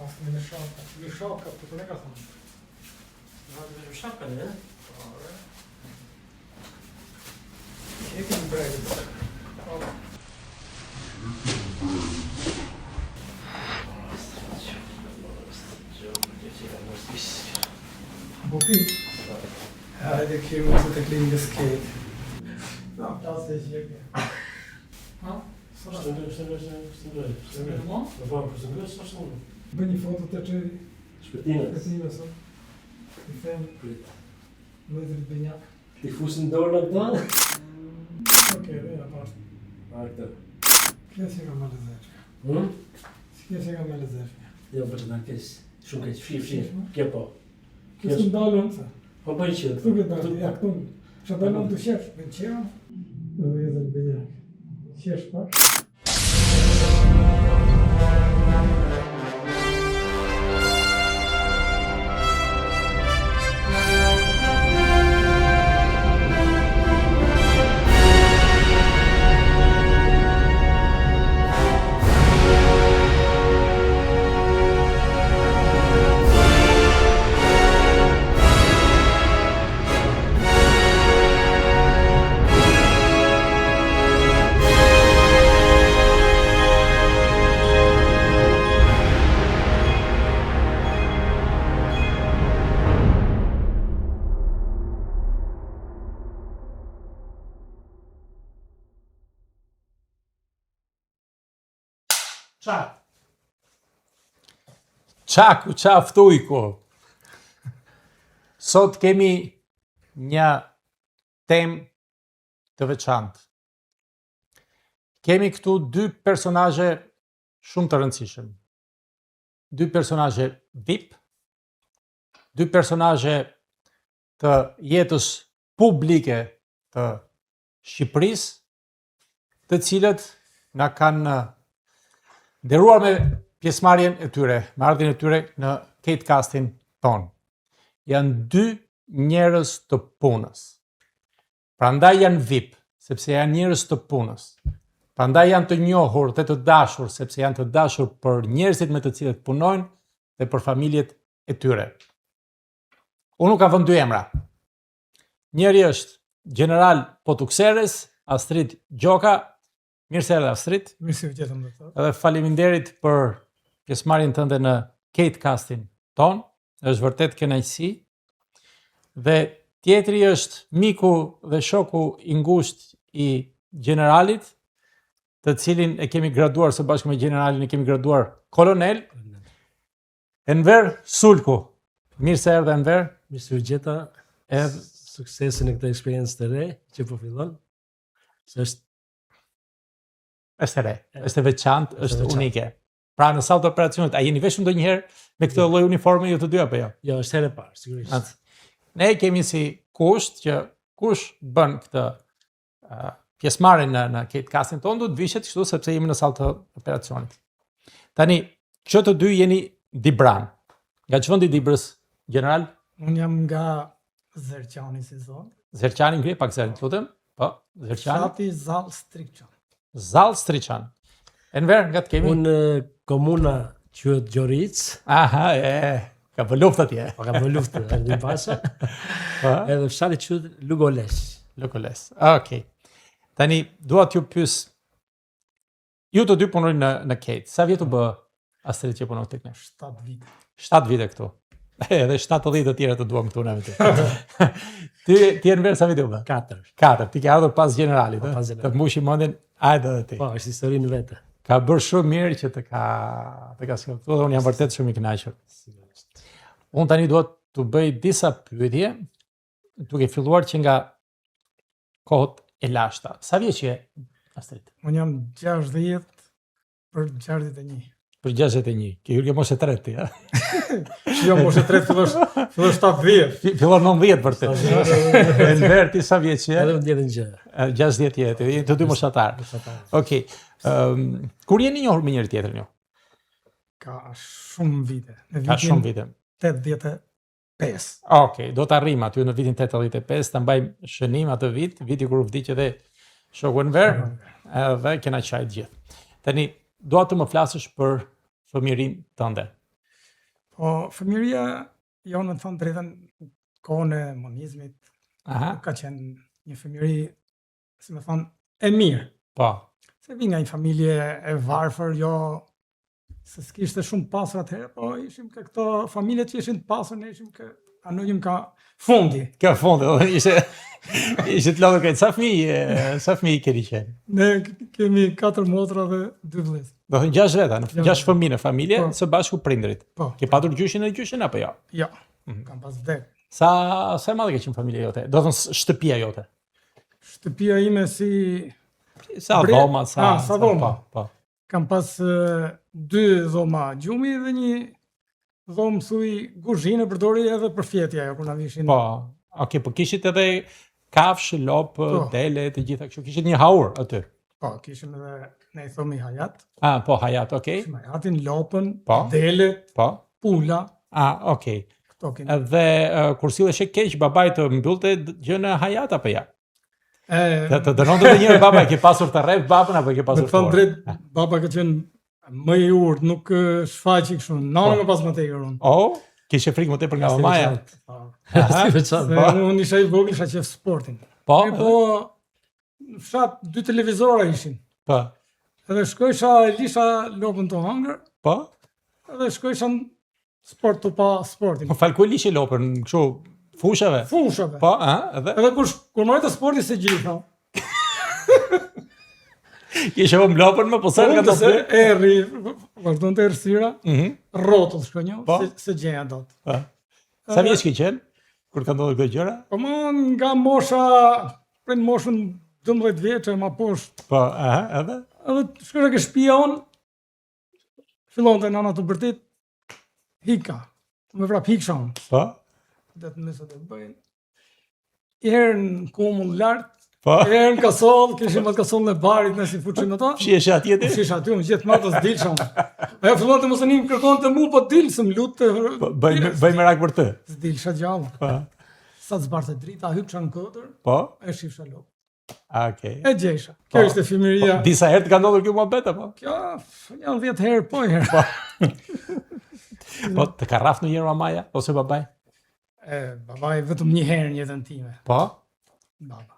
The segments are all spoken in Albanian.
Asë me shaka. Me shaka, po të ne ka thonë. Me shaka, ne? Hekim bregët. Bupi? Hajde kemi të të klinë në skate. Na, plasë e gjepje. Ha? Shtë Bëj një foto të që Shpëtime. sot. I them Mëdrit Benjak. Ti fusin dorë në këta? Okej, ja, bashkë. A, këta. Kjo që ka me lezeshka. Kjo që ka me lezeshka. Jo, për të nga kesh. Shumë kesh, fshi. Kje po. Kjo s'u ndalën, sa. Po bëj që. Këtu këtë dalë, ja, këtu. Që dalën të shesh, me qera. Mëdrit Benjak. Shesh pak. Qaku, qaftujko. Sot kemi një temë të veçantë. Kemi këtu dy personazhe shumë të rëndësishëm. Dy personazhe VIP, dy personazhe të jetës publike të Shqipërisë, të cilët na kanë nderuar me pjesëmarrjen e tyre, me ardhin e tyre në Catecastin ton. Janë dy njerëz të punës. Prandaj janë VIP, sepse janë njerëz të punës. Prandaj janë të njohur dhe të dashur, sepse janë të dashur për njerëzit me të cilët punojnë dhe për familjet e tyre. Unë nuk kam vënë dy emra. Njëri është General Potukseres, Astrid Gjoka. Mirë se erdhe, Astrid. Mirë se u gjetëm dhe të. Edhe faleminderit për pjesëmarrjen tënde në Catecastin ton. Është vërtet kënaqësi. Dhe tjetri është miku dhe shoku i ngushtë i generalit, të cilin e kemi graduar së bashku me generalin, e kemi graduar kolonel, Enver Sulku. Mirë se erdhe, Enver. Mirë se u gjeta. Edhe Suksesin e këtë eksperiencë të re që po fillon. Se është e re, është e veçantë, është unike. Pra në sallë të operacionit, a jeni veshur ndonjëherë me këtë lloj uniforme ju të dy apo jo? Jo, është herë e parë, sigurisht. Ne kemi si kusht që kush bën këtë pjesëmarrje në Catecastin ton do të vishet kështu sepse jemi në sallë të operacionit. Tani, që të dy jeni Dibran. Nga çvendi Dibrës, general? Unë jam nga Zerqani, si zonë. Zerqani ngri pak zërin, lutem. Po, Zerqani. Fshati Zall Striqan. Zall Striqan. Enver, nga të kemi? Unë komuna quhet Gjoric. Aha, ka bë luftë atje. Po ka bë luftë erdhi pasha. Po, Edhe fshati quhet Lugolesh. Lugoles. Okej. Tani dua t'ju pyes. Ju të dy punojnë në Kate. Sa vjet u bë Astrid që punon tek ne? 7 vite. 7 vite këtu. Edhe 70 të tjera të duam këtu në vetë. Ti Enver sa vite u bë? 4. 4. Ti ke ardhur pas generalit, Po, pas të generalit. mbushi mendjen, hajde edhe ti. Po, është histori në vete. Ka bërë shumë mirë që të ka shkëlqyer dhe unë jam vërtet shumë i kënaqur. Sigurisht. Unë tani dua t'u bëj disa pyetje, duke filluar që nga kohët e lashta. Sa vjeç je, Astrid? Unë jam 60 për 61. Për 61. Ke hyrë mos e tretë ti, ha? Jo, mos e tretë fillosh 70. Fillon 90 vërtet. Enver ti sa vjeç je? Edhe më ndjetin gjë. 60 jetë, jeni të dy moshatar. Okej. Kur jeni njohur me njëri tjetrin ju? Ka shumë vite. Në Ka vitin shumë vite. 85. Okej, do të arrim aty në vitin 85, ta mbajmë shënim atë viti kur u vdiq edhe shoku Enver, edhe kena qajt gjithë. Tani, dua të më flasësh për fëmijërinë tënde. Po, fëmijëria, jo në të thonë drejtën, kohën e monizmit, Aha, ka qenë një fëmijëri, si me thonë, e mirë. po. Se vi nga një familje e varfër, jo se s'kishte shumë pasur atëherë, po ishim ka këto familje që ishin të pasur, ne ishim ka anojim ka fondi. Kjo fondi, ishte të lodhur këtë. Sa fëmijë keni qenë? Ne kemi 4 motra dhe 2 vëllezër. Do thënë 6 veta, 6 fëmijë në familje, Po. së bashku prindrit. Po, Ke patur gjyshin apo jo? jo, kam pas vdek. Sa e madhe ke qenë familja jote? Do thënë shtëpia jote. Shtëpia ime si Sa Bre- dhoma, sa dhoma. Po. kam pas 2 dhoma gjumi dhe një dhomë thuj kuzhinë përdori edhe për fjetja ajo kur na vishin. Po. Okej, po kishit edhe kafsh, lop, Po. dele, të gjitha kështu. Kishit një haur aty. Po, kishim edhe ne i thomi hayat, Ah, po, hayat, okej. kishim hayatin, lopën, Po. delet, Po. pula, Ah, okej. këto kemi. Edhe kur silleshe keq babai të mbyllte gjën e hayat apo ja? Të dënonte të njëri baba, ke pasur të rrep babën apo ke Me pasur të thonë fort? drejt, baba ka qenë më i urt, nuk shfaqi kështu. Nana Po. më pas më tepër unë. Oh, kishe frikë më tepër nga mamaja. Po. Aha. Si veçantë. Se unë isha i vogël, isha qef sportin. Po, Po, në fshat 2 televizora ishin. po, Edhe shkojsha, lisha lopën të hangër, po. edhe shkojsha në sport të pa sportin. Po fal ku lishi lopën, kështu fushave. Fushave. Po, edhe Edhe kur mërë të sportin se gjitha. kishe vëmë lopën më po sa nga Unë të se erri, vazhdon të errësira, Mhm. rrotull shkonjo, Po. se gjenja dot. Po. Sa vjeç ke qenë kur ka ndodhur këto gjëra? Po më nga mosha, prej moshën 12 vjeçë ma poshtë. Po, aha, edhe. Edhe shkojnë ke shtëpia unë, fillon të nana të bërtit, hika, me vrap hiksha unë, Po, dhe të nëse të bëjnë. I herë në komull lartë, po. i herë në kasol, kishim atë kasollën e barit, në si fuqim në ta, Shihesh atje ti? shisha aty, unë gjithë martë të s'dilësha unë. Ajo fillon të mos e një më kërkon të mu, po dilë, së më lutë Po, të... bëj merak për të. S'dilësha gjallë. Po. Sa të zbarte drita, hypësha në këtër, Po. e shifsha lopë. Okej. E gjejsha. Kjo Po. ishte fëmijëria. Disa herë të ka ndodhur kjo muhabet apo? Kjo janë 10 herë, po një herë. Po, të ka rrafë ndonjëherë mamaja ose babai? Babai vetëm një herë në jetën time. Po. Baba.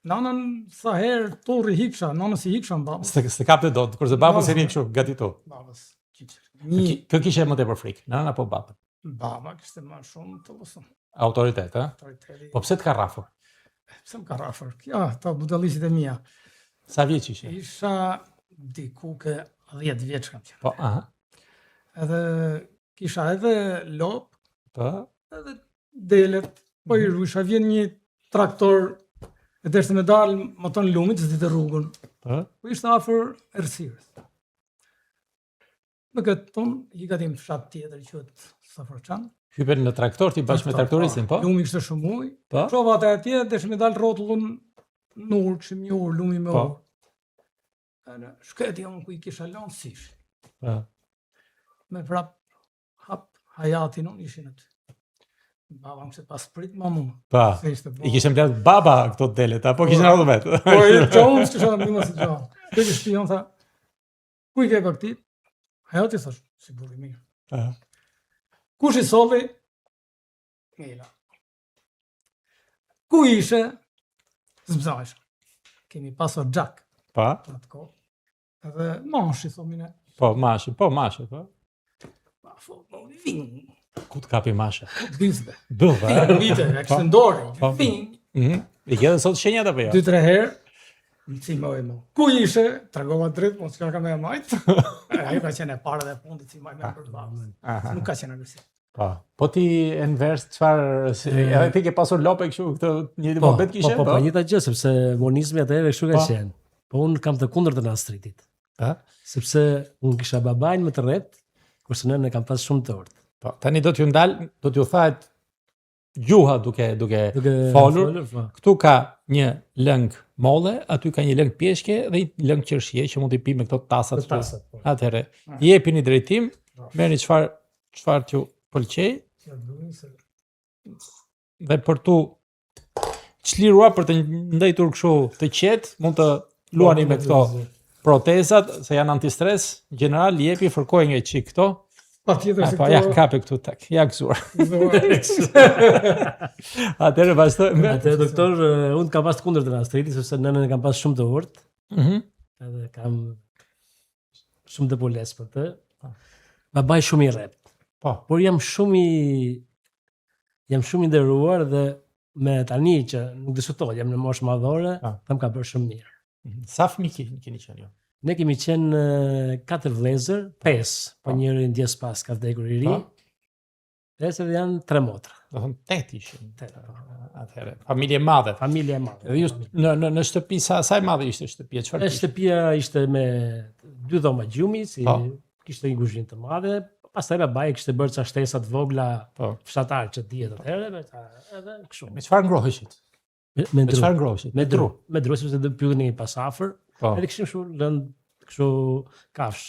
Nanën sa herë torri hiksha, nanës i hiksha në babës. S'të kapte dot, kurse baba se rin kështu gati tu. Babës. Qiqër. Një Kë kishe më tepër frikë, nana apo baba? baba kishte më shumë të lësëm. Autoritet, ë? Autoriteti. Po pse të ka rrafur? Pse më ka rafër? Kjo, ta budalliqit e mia. Sa vjeç ishe? Isha diku ke 10 vjeç kam qenë. Po, aha. Edhe kisha edhe lop, Po. edhe delet, po i rusha, vjen një traktor e deshte me dalë moton lumit, s'di të rrugën. Po. Po ishte afër errësirës. Në këtë tonë, i gatim fshat tjetër që të Safrçan. Hypen në traktor ti bashkë me traktoristin, po? Lumi ishte shumë ujë. Po. Çova atë atje, deshte me dalë rrotullun në urë, kishim një urë, lumi me Po. urë. Ana shketi unë ku i kisha lënë sish. Po. Me vrap hap hayatin unë ishin aty. Baba më se pas prit mamu. Po. Se ishte po. I kishte mbledh baba këto delet, apo kishin ardhur vetë? Po e çonë s'kisha më mos i çonë. Te që shpion tha. Ku i ke baktit? Hayati thash, si burri mirë. Aha. Kush i solli? Mila. Ku ishe? Zbzajsh. Kemi pasur gjak Po. në atë kohë. Edhe mashi, thomin e. Po, mashe, po. Pa, po, vin. Ku të kapi mashe? Bizbe. Bëllë, Vin, vite, e kështë ndore. Po. Vin. Mhm. I ke edhe sot shenjat apo jo? 2-3 herë. Më cimoj mo. Ku ishe? Tregova drejt, mos çka ka me majt. Ai ka qenë e para dhe fundit cimoj me për babën. Aha. Nuk ka qenë aggresiv. Po. Po ti envers çfarë edhe ti ke pasur lope kështu këtë një mohabet kishe? Po, njëta gjë, sepse monizmi atëherë kështu ka Po. qenë. Po unë kam të kundërtën e Astritit. Ha? Sepse unë kisha babain më të rreth, kurse nënën e kam pas shumë të urtë. Po, tani do t'ju ndal, do t'ju thahet gjuha duke Duke folur. po. Këtu ka një lëng molle, aty ka një lëng pjeshke dhe një lëng qershie që mund t'i pi me këto tasat. Këto tasat, po. Atëherë, jepini drejtim, merrni çfarë t'ju pëlqej dhe për tu çliruar për të ndajtur kështu të qetë, mund të luani me këto protezat se janë antistres, në general jepi fërkoj nga çik këto. Patjetër se Po ja kape këtu tek, ja gëzuar. Atëherë vazhdojmë. Atë doktor, unë kam pas të kundërt në Astriti, sepse nënën e kam pas shumë të urtë, edhe kam shumë depoles për të. Babai shumë i rrept. Po. Por jam shumë i nderuar dhe me tani që nuk diskutohet, jam në moshë madhore, them ka bërë shumë mirë. Sa fëmijë keni qenë ju? Ne kemi qenë 4 vëllezër, 5, po njëri ndjes pas ka vdekur i ri. Vëllezërit janë 3 motra. Do thënë 8 ishin. Atëherë, familje e madhe. Familje e madhe. Dhe ju në shtëpi sa e madhe ishte shtëpia? Çfarë? Shtëpia ishte me 2 dhoma gjumi, kishte një kuzhinë të madhe. Pastaj babai kishte bërë ca shtesa të vogla fshatar që dihet atëherë, edhe kështu. Me çfarë ngroheshit? Me çfarë ngroheshit? Me dru. Me dru, sepse do pyetni pas afër. Edhe kishim shumë lënd kështu kafsh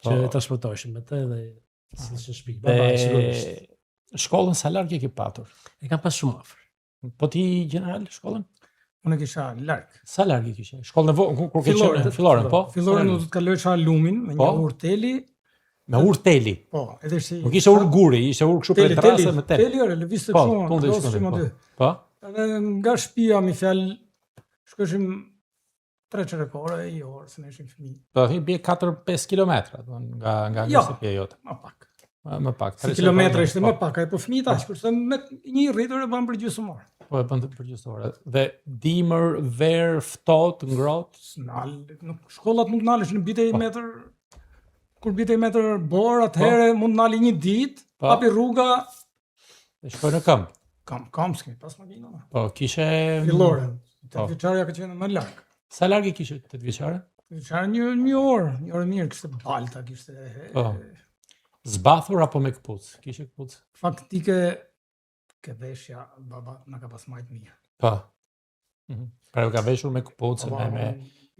që transportoheshin me të dhe si në shtëpi. Babai sigurisht. Shkollën sa larg e ke patur? E kam pas shumë afër. Po ti general shkollën? Unë kisha larg. Sa larg e kishe? Shkollën kur ke qenë filloren, po? Filloren do të kaloja lumin me një urteli. Me urteli. Po, edhe si. Nuk ishte ur guri, ishte ur kështu për trasë me tel. Teli ore, lëvizte shumë. Po. Edhe nga shtëpia mi fjalë shkoshim 3 çerëkore i orë, se ne ishim fëmijë. Po, i bie 4-5 kilometra, nga shtëpia jote. Më pak. Më pak. 3 kilometra ishte më pak, po fëmijët aq, kurse me një rritur e bën për gjysmëor. Po e bën për gjysmëor. Dhe dimër, ver, ftohtë, ngrohtë. Shkollat nuk nalesh në bitej metër. Kur bitej metër bor, atëherë mund nali një ditë, hapi rruga. E shkoj në këmbë. Kam s'kemi pas makina. Po, kishe filloren. 8 vjeçarja ka qenë më larg. Sa larg e kishe 8 vjeçare? 8 vjeçare një orë mirë, kishte balta, kishte. Po. Zbathur apo me këpucë? Kishe këpucë? Faktike ke veshja baba na ka pas majt mirë. Po. Pra ka veshur me këpucë me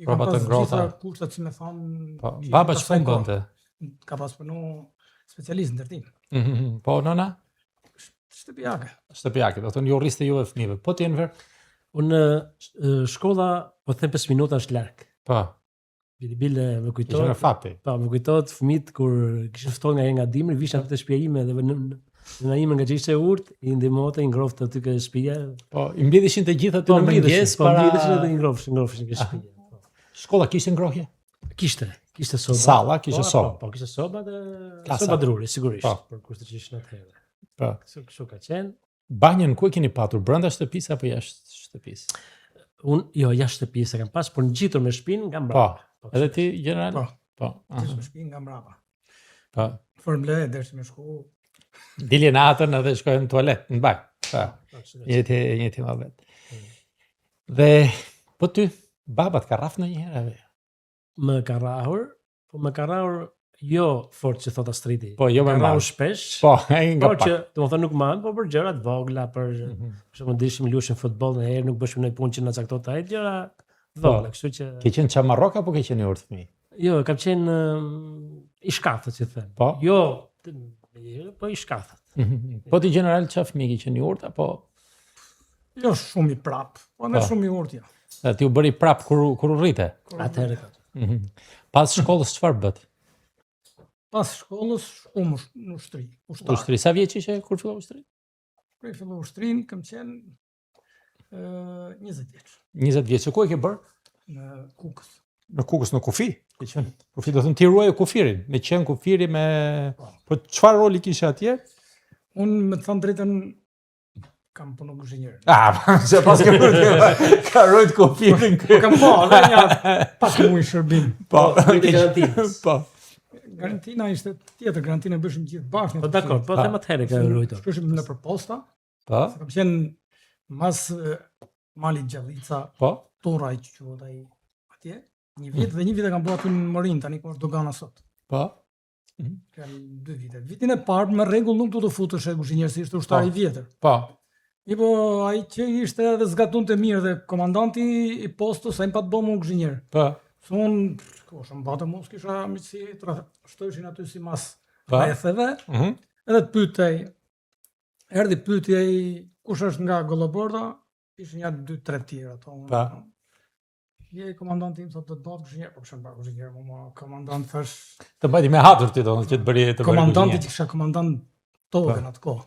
roba të ngrohta. Kushtat që më thon. Po, baba çfarë bënte? Ka pas punu specialist në ndërtim. Po, nona? Shtëpiake, do thonë ju rriste juve fëmijëve. Po ti Enver? Unë shkolla po them 5 minuta është larg. Po. Bile më kujtohet. Ishte në fati. Po, më kujtohet fëmijët kur kishin ftohtë nga dimri, vishin te shtëpia ime dhe në imën nga që ishte urt, i ndihmonte, i ngrohtë aty ke shtëpia. Po, i mbledhishin të gjithë aty në mëngjes para. Po, mbledhishin edhe i ngrohshin ke shtëpia. Shkolla kishte ngrohje? Kishte soba. Salla kishte soba. Po, kishte soba dhe soba druri, sigurisht, për kushtet që ishin atëherë. Po. Kështu ka qenë. Banjën ku e keni patur, brenda shtëpisë apo jashtë shtëpisë? Unë jashtë shtëpisë kam pas, por ngjitur me shtëpinë nga mbrapa. Po. Edhe ti general? Po. Ngjitur me shtëpinë nga mbrapa. Po. Formule dersi me shku. Dilje natën edhe shkojnë në tualet, në bak. Po. Njëti më vet. Dhe po ty babat ka rraf ndonjëherë? Më ka rrahur, po më ka rrahur jo fort që thot Astriti. Po, jo më rrahur shpesh. Po, nga pak. Që, domethënë nuk më po për gjëra të vogla, për shembull dishim lushim futboll në herë, nuk bëshim ndonjë punë që na caktonte ai, gjëra të vogla, kështu që. Ke qenë çamarrok apo ke qenë urt fëmijë? Jo, kam qenë i shkathët, si them. Po. Jo, po i shkathët. Po ti general çfarë fëmijë ke qenë i urt apo? Jo shumë i prap, po edhe shumë i urt ja. Ti u bëri prap kur u rrite? Atëherë. Pas shkollës çfarë bët? Pas shkollës shkoj në ushtri. Ushtri, sa vjeç ishe kur fillova ushtrin? Kur fillova ushtrin, kam qenë 20 vjeç. 20 vjeç, ku e ke bër? Në Kukës. Në Kukës, në kufi? Ke qenë? Kufi do thënë ti ruaje kufirin, me qenë kufiri me po çfarë roli kishe atje? Unë me të thënë drejtën kam punu kuzhinjer. Se pas ke ka rojt kufirin. Po kam po, edhe një pak muaj shërbim. Po, po. Garantina ishte tjetër, garantinë e bëshim gjithë bashkë. Po dakor, po them atëherë ka rujtur. Shkoshim në përposta. Po. Kam qenë mas Malit Gjallica. Po. Tora i quhet ai atje. Një vit dhe një vit e kam bërë aty në Morin, tani ku është dogana sot. Po. Kam 2 vite. Vitin e parë me rregull nuk do të futesh kuzhinjer si ishte ushtar i vjetër. Po. Po ai që ishte edhe zgatunte mirë dhe komandanti i postës ai më pa të bëmë kuzhinjer. Po. Son koshëm bata mos kisha miqësi, shtoheshin aty si mas rretheve. Edhe të pyetej. Erdhi pyetja kush është nga Golloborda, ishin ja 2-3 tjerë ato. Je komandant im thotë do të kuzhinier, po kishim bërë kuzhinier, mo komandant thash. Të mbajti me hatur ti donë që të bëri Komandanti që kisha komandant tokën atë kohë.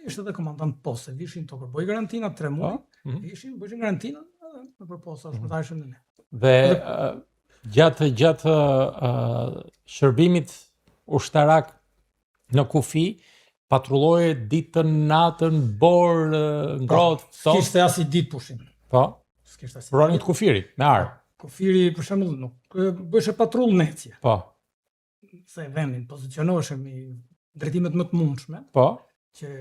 Ishte edhe komandant poste, vishin tokë, bëj garantina 3 muaj, bëshin garantinën edhe në përposta shpëtarëshën në ne. Dhe gjatë shërbimit ushtarak në kufi, patrulloje ditën, natën, borë, ngrohtë, ftohtë. Kishte as i ditë pushim. Po. S'kishte as. Pronit kufiri, me arë. Kufiri për shembull nuk bëshe patrull nece. Po. Se vendin pozicionoheshem i drejtimet më të mundshme. Po. Që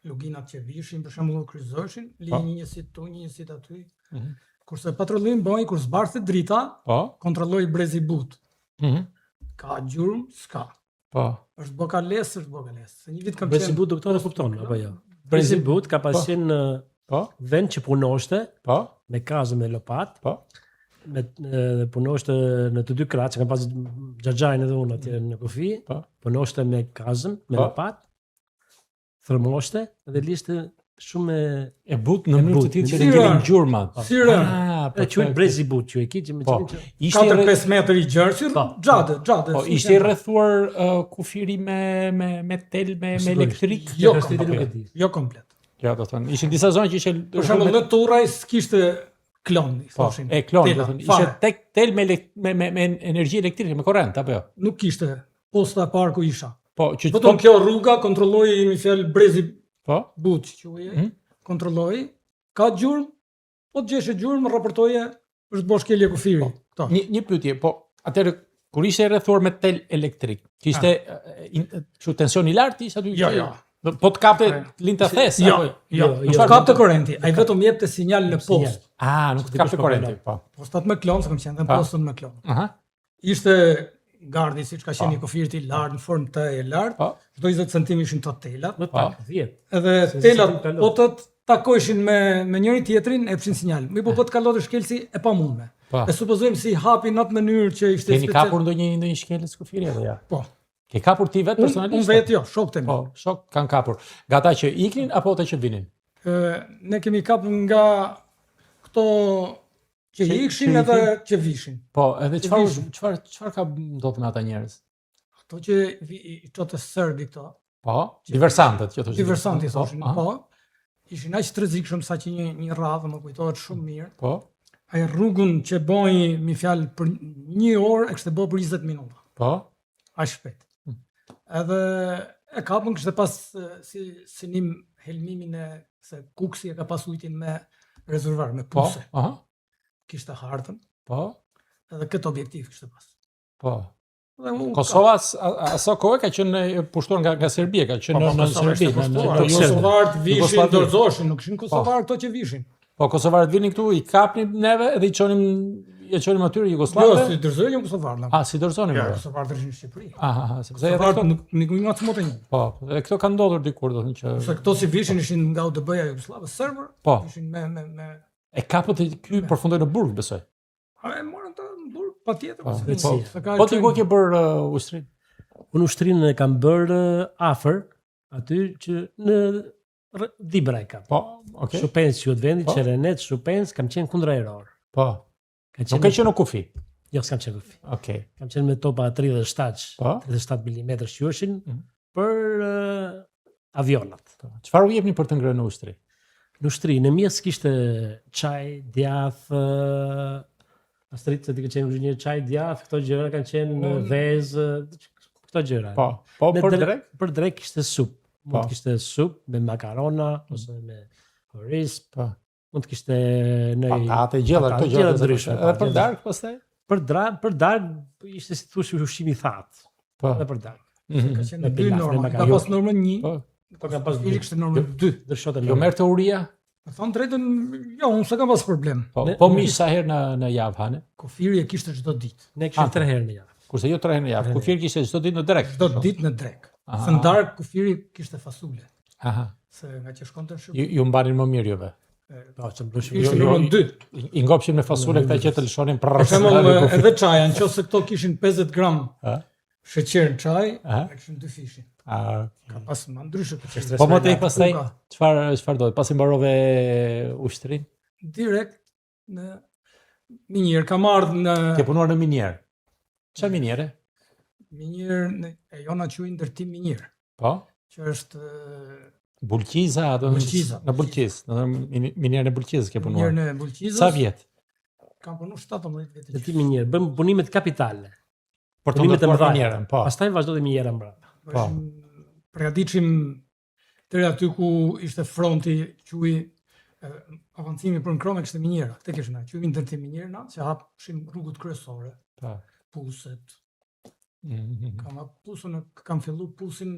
luginat që vishin për shembull kryqëzoheshin, linjë njësi tu, njësi aty. Kurse patrullim bëj kur zbarthet drita, kontrolloj brezi but. Ka gjurmë, s'ka. Po. Është bokales, është bokales. Se një vit kam Brezi but doktor e kupton apo jo? Brezi but ka pasin në vend që punoshte, me kazë me lopat, me punoshte në të dy krahët, që kanë pas xhaxhajin edhe unë atje në kufi, punoshte me kazën, me lopat, thërmoshte dhe lishte shumë e but në mënyrë të tillë që ngjelin gjurmat. Syre. E quhet brezi but, që e kiçi me çfarë? 4-5 metër i gjerë, xhade. Po, ishte i rrethuar kufiri me tel me elektrik? Jo komplet. Ja, do të thonë, ishin disa zona që ishin për shembull në Turraj s'kishte klon, thoshin. E klon, do të thonë, ishte tek tel me energji elektrike, me korrent apo jo? Nuk kishte. Posta e parë ku isha. Po, që vetëm kjo rruga kontrolloi mi fjalë brezi but quhej. Kontrolloi, ka gjurmë, po të gjeshe gjurmë, raportoje është bosh kelje kufiri. Një pyetje, po atëherë kur ishte rrethuar me tel elektrik, kishte kështu tension i lartë ishte aty? Jo. Po të kapte linta thes apo? Jo, të kapte korrenti. Ai vetëm jepte sinjal në postë. Nuk të kapte korrenti, po. Postat me klon, se kam qenë në postën me klon. Ishte gardi siç ka qenë kufiri i lartë në formë të e lartë. Çdo 20 cm ishin to telat. Më pak, 10. Edhe telat po të takojshin me njëri tjetrin e fshin sinjal. Mi po të kalonte shkelsi e pamundme. E supozojmë si hapi në atë mënyrë që ishte special. Keni kapur ndonjë shkelës kufiri apo ja? Po. Ke kapur ti vetë personalisht? Unë vetë jo, shokët e mi. Po, shok kanë kapur. Nga ata që iknin apo ata që vinin? Ne kemi kapur nga këto që ikshin edhe që vishin. Po, edhe çfarë ka ndodhur me ata njerëz? Ato që i çotë serbi këto. Po, diversantët që thoshin. Diversanti thoshin, po. Ishin aq të rrezikshëm sa që një radhë më kujtohet shumë mirë. Po. Ai rrugën që bëi mi fjalë për 1 orë e kishte bërë për 20 minuta. Po. Aq shpejt. Edhe e kapën kishte pas si synim helmimin e se Kuksi e ka pas ujtin me rezervuar me puse. Kishte hartën. Po. Edhe këtë objektiv kishte pas. Po. Kosova aso kohë ka qenë pushtuar nga Serbia, ka qenë në Serbi. Kosovarët vishin, dorëzoheshin, nuk ishin kosovarë këto që vishin. Po kosovarët vinin këtu, i kapnin neve edhe i çonim aty në Jugosllavë. Jo, si dorëzonin kosovarët. Si dorëzonin. Ja, kosovarët ishin në Shqipëri. Sepse kosovarët nuk i ngacmote një. Po, edhe këto kanë ndodhur dikur, do të thonë që se këto si vishin ishin nga UDB-ja Jugosllavë serber, ishin me e kapët ky përfundoi në burg, besoj. E morën të në burg, patjetër. Po ti ku ke bërë ushtrin? Unë ushtrin e kam bërë afër aty që në Dibra e kam. Po, okay. Shupens që të vendit, Qerenet, Shupens, kam qenë kundra eror. Po. Nuk ke qenë në kufi? Jo, s'kam qenë kufi. Okej. Kam qenë me topa 37 mm qyeshin për avionat. Çfarë u jepni për të ngrënë në ushtri? Në ushtri, në mjes kishte çaj, djath, Astrid, se ti ke qenë inxhinier, çaj, djath, këto gjëra kanë qenë vezë, këto gjëra. Po, për drek? Për drek kishte supë. Mund të kishte supë me makarona ose me oriz, mund të kishte patate, gjella, këto gjëra ndryshe. Edhe për darkë pastaj? Për darkë ishte si thush ushqim i thatë. Po. Edhe për darkë. Ka qenë 2 norma, ka pas normën 1. Po ka pas kishte normën 2. Dërshote. Jo merrte uria? Me thonë drejtën, jo, unë s'kam pas problem. Po mish sa herë në javë hane? Kufiri e kishte çdo ditë. Ne kishte 3 herë në javë. Kurse jo 3 herë në javë. Kufiri kishte çdo ditë në drek. Çdo ditë në drek. Së ndarë kufiri kishte fasule. Se nga që shkonte në Shqipëri. Ju mbanin më mirë juve. Ishte numër 2. I ngopshin me fasule këta që të lëshonin për shembull edhe çaja, nëse këto kishin 50 gram sheqer në çaj, kishin 2 fishin. Ka pas më ndryshe për çfarë. Po më tej pastaj çfarë do? Pasi mbarove ushtrin? Direkt në Minjer, kam ardhë në... Ke punuar në minjer. Çfarë minjere? Minjer, e jona quajnë ndërtim minjer. Po? Që është... Bulqiza, Bulqiza. Në Bulqiz. Minjer në Bulqiz ke punuar. Minjer në Bulqizës. Sa vjet? Kam punu 17 vjet. Ndërtim minjer, bëm punimet kapitale. Për të ndërtuar minjerën, po. Pastaj vazhdoi minjera mbrapa. Po. Përgatitshim deri aty ku ishte fronti, quaj avancimi për në Krom e kishte minjera. Këtë kishim na, quajmë ndërtim minjerna, që hapshim rrugët kryesore. Po. Puset. Kam fillu pusin